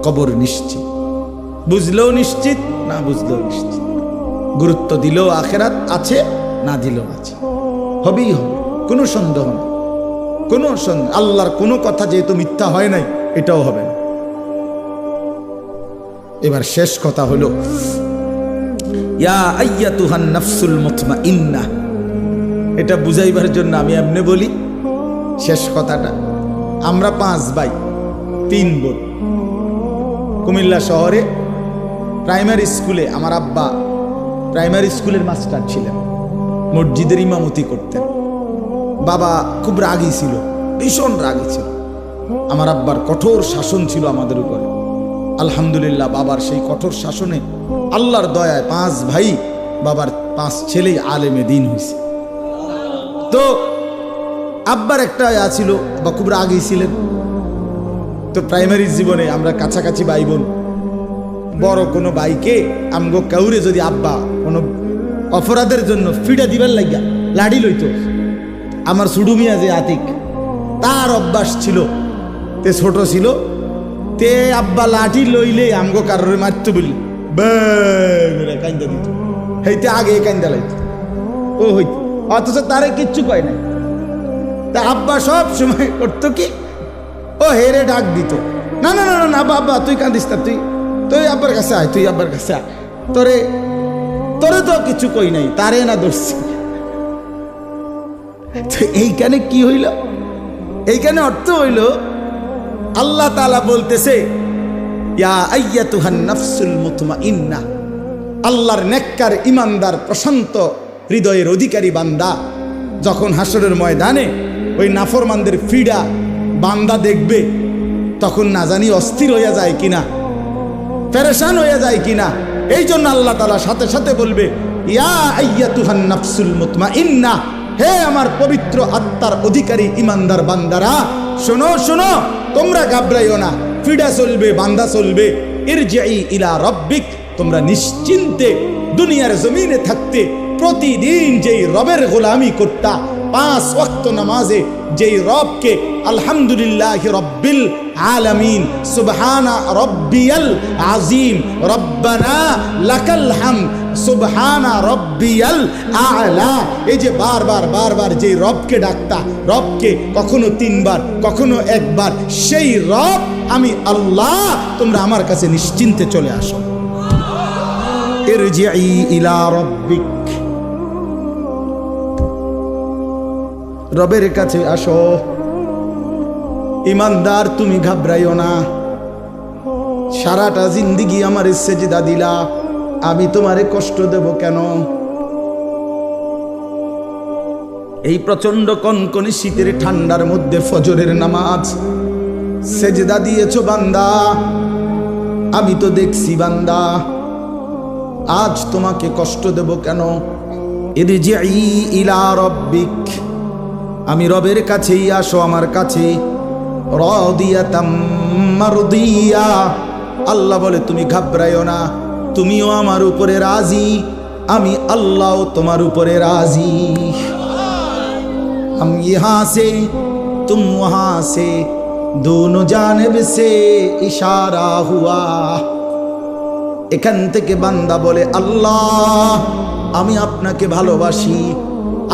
কবর নিশ্চিত, বুঝলেও নিশ্চিত, না বুঝলেও নিশ্চিত। গুরুত্ব দিলেও আখেরাত আছে, না দিলেও আছে, হবেই হবে, কোনো সন্দেহ নেই, কোনো সন্দেহ। আল্লাহর কোনো কথা যেহেতু মিথ্যা হয় নাই, এটাও হবে না। এবার শেষ কথা হলো, ইয়া আইয়াতুহান নাফসুল মুতমাইন্নাহ। এটা বুঝাইবার জন্য আমি এমনি বলি শেষ কথাটা। আমরা 5 ভাই 3 বোন। কুমিল্লা শহরে প্রাইমারি স্কুলে আমার আব্বা প্রাইমারি স্কুলের মাস্টার ছিলেন, মসজিদের ইমামতি করতেন। বাবা খুব রাগী ছিল, ভীষণ রাগী ছিল। আমার আব্বার কঠোর শাসন ছিল আমাদের উপরে। আলহামদুলিল্লাহ, বাবার সেই কঠোর শাসনে আল্লাহর দয়ায় 5 ভাই, বাবার 5 ছেলেই আলেমে দ্বীন হয়েছে। তো আব্বার একটা ছিল, বা খুব রাগী ছিলেন। তো প্রাইমারি জীবনে আমরা কাছাকাছি ভাই বোন, বড় কোনো ভাইকে আমগো কাউরে যদি আব্বা কোনো অপরাধের জন্য ফিডা দিবার লাগিয়া লাড়ি লইত, আমার সুডু মিয়া যে আতিক, তার অভ্যাস ছিল, তে ছোট ছিল, তে আব্বা লাঠি লইলে আমগো কারোর মারতে বলি কান্দা দিত, হইতে আগে কান্দা লাইত ও হইত, অথচ তারে কিচ্ছু কয় নাই। তা আব্বা সব সময় করতো কি, ও হেরে ডাক দিত, না না না না বাবা তুই কান্দিস না, তুই আব্বার কাছে আয়, তুই আব্বার কাছে আয়, তোরে তো কিছু কই নাই, তারে না ধরছি। তো এইখানে কি হইল, এইখানে অর্থ হইল আল্লাহ তাআলা বলতেছে, ইয়া আইয়াতুহান নাফসুল মুতমাইন্নাহ, আল্লাহর নেককার ইমানদার প্রশান্ত হৃদয়ের অধিকারী বান্দা যখন হাসরের ময়দানে ওই নাফরমানদের ফিডা বান্দা দেখবে, তখন না জানি অস্থির হইয়া যায় কিনা, পেরেশান হইয়া যায় কিনা। এই জন্য আল্লাহ তাআলা সাথে সাথে বলবে, ইয়া আইয়াতুহান নাফসুল মুতমাইন্নাহ, হে আমার পবিত্র আত্মার অধিকারী ইমানদার বান্দারা, শোনো শোনো, তোমরা ঘাবড়াইও না, ফিডা চলবে, বান্দা চলবে। ইরজিই ইলা রাব্বিক, তোমরা নিশ্চিন্তে দুনিয়ার জমিনে থাকতে প্রতিদিন যেই রবের গোলামি করতা, 5 ওয়াক্ত নামাজে যেই রবকে আলহামদুলিল্লাহ রব্বিল আলামিন। সুবহানা রব্বিয়াল আযীম, রব্বানা লাকাল হামদ, সুবহানা রব্বিয়াল আ'লা। এই যে বারবার যে রবকে ডাকতা, রবকে কখনো 3 বার কখনো 1 বার, সেই রব আমি আল্লাহ। তোমরা আমার কাছে নিশ্চিন্তে চলে আসো। ইরজিই ইলা রাব্বিক, রবের কাছে আসো। ইমানদার তুমি ঘাবড়াইও না। সারাটা জিন্দেগি আমার সেজদা দিলা, আমি তোমারে কষ্ট দেব কেন? এই প্রচন্ড কনকনে শীতের ঠান্ডার মধ্যে ফজরের নামাজ সেজদা দিয়েছো বান্দা, আমি তো দেখছি বান্দা, আজ তোমাকে কষ্ট দেব কেন? ইরজিই ইলা রাব্বিক, আমি রবের কাছেই আসো, আমার কাছে। রাদিয়াতাম মারদিয়া, আল্লাহ বলে তুমি ঘাবড়াইও না, তুমিও আমার উপরে রাজি, আমি আল্লাহও তোমার উপরে রাজি। हम यहाँ से तुम वहाँ से, दोनों जानिब से इशारा हुआ। এখান থেকে বান্দা বলে আল্লাহ আমি আপনাকে ভালোবাসি,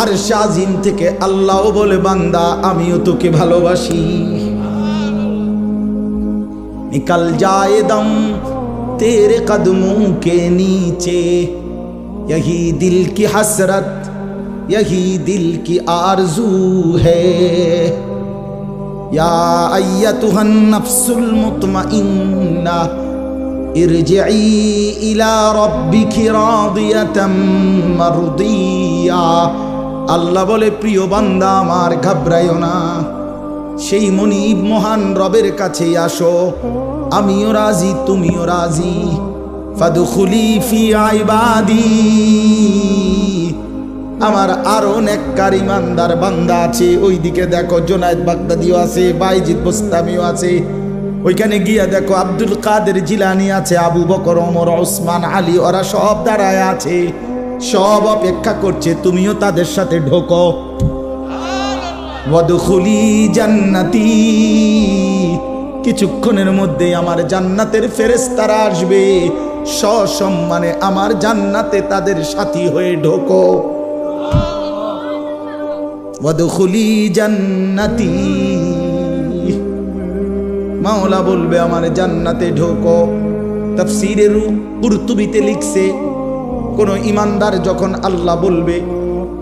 আর শাজিম থেকে আল্লাহও বলে বান্দা আমিও তোকে ভালোবাসি। निकल जाए दम तेरे कदमों के नीचे, यही दिल की हसरत, यही दिल की आरज़ू है। या अय्यतुहन नफ्सुल मुतमइन्ना, इरजिई इला रब्बिकी रादियाताम मारदिया। আল্লাহ বলে প্রিয় বান্দা আমার ঘাবড়াইও না, সেই মনিব মহান রবের কাছে আসো, আমিও রাজি তুমিও রাজি। ফাদখুলি ফি ইবাদি, আমার আরো নেককার ইমানদার বান্দা আছে। ওইদিকে দেখো জুনায়েদ বাগদাদিও আছে, বাইজিদ বুস্তামিও আছে। ওইখানে গিয়া দেখো আব্দুল কাদের জিলানী আছে, আবু বকর, ওমর, ওসমান, আলী, ওরা সব দাঁড়ায় আছে, সব অপেক্ষা করছে তুমিও তাদের সাথে ঢোকো। ওয়াদখুলি জান্নাতি, কিছুক্ষণের মধ্যে আমার জান্নাতের ফেরেশতারা আসবে, সসম্মানে আমার জান্নাতে তাদের সাথী হয়ে ঢোকো। ওয়াদখুলি জান্নাতি, মাওলা বলবে আমার জান্নাতে ঢোকো। তাফসীরে কুরতুবীতে লিখছে, কোন ইমানদার যখন আল্লাহ বলবে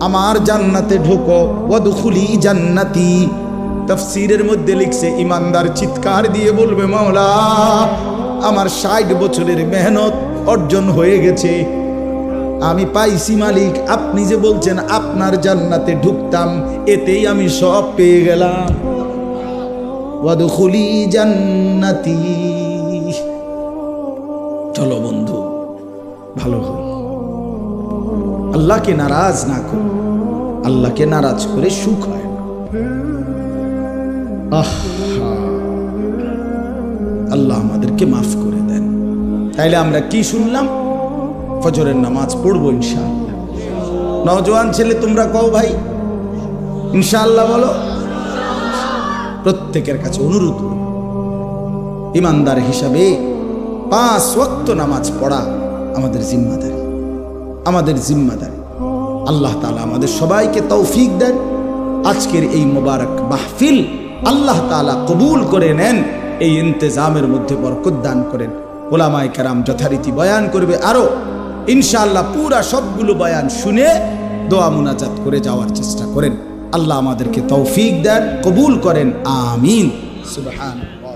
আমার জান্নাতে ঢোকো, ওয়াদখুলি জান্নাতি, তাফসীরের মধ্যে লিখছে ইমানদার চিৎকার দিয়ে বলবে মাওলা আমার 60 বছরের মেহনত অর্জন হয়ে গেছে, আমি পাইছি মালিক, আপনি যে বলছেন আপনার জান্নাতে ঢুকতাম, এতেই আমি সব পেয়ে গেলাম। ওয়াদখুলি জান্নাতি। চলো বন্ধু ভালো হই, আল্লাহকে নারাজ না করো, আল্লাহকে নারাজ করে সুখ হয় না। আল্লাহ আমাদেরকে মাফ করে দেন। তাইলে আমরা কি শুনলাম? ফজরের নামাজ পড়বো ইনশাআল্লাহ। নওজোয়ান ছেলে তোমরা কও ভাই ইনশাআল্লাহ বলো। প্রত্যেকের কাছে অনুরোধ, ইমানদার হিসাবে 5 ওয়াক্ত নামাজ পড়া আমাদের জিম্মাদারি, আমাদের জিম্মাদারি। আল্লাহ তাআলা আমাদের সবাইকে তৌফিক দেন। আজকের এই মোবারক মাহফিল আল্লাহ তাআলা কবুল করে নেন, এই ইন্তেজামের মধ্যে বরকত দান করেন। ওলামায়ে কেরাম যথারীতি বয়ান করবে, আরো ইনশাআল্লাহ পুরা সবগুলো বয়ান শুনে দোয়া মুনাজাত করে যাওয়ার চেষ্টা করেন। আল্লাহ আমাদেরকে তৌফিক দেন, কবুল করেন, আমিন। সুবহানাল্লাহ।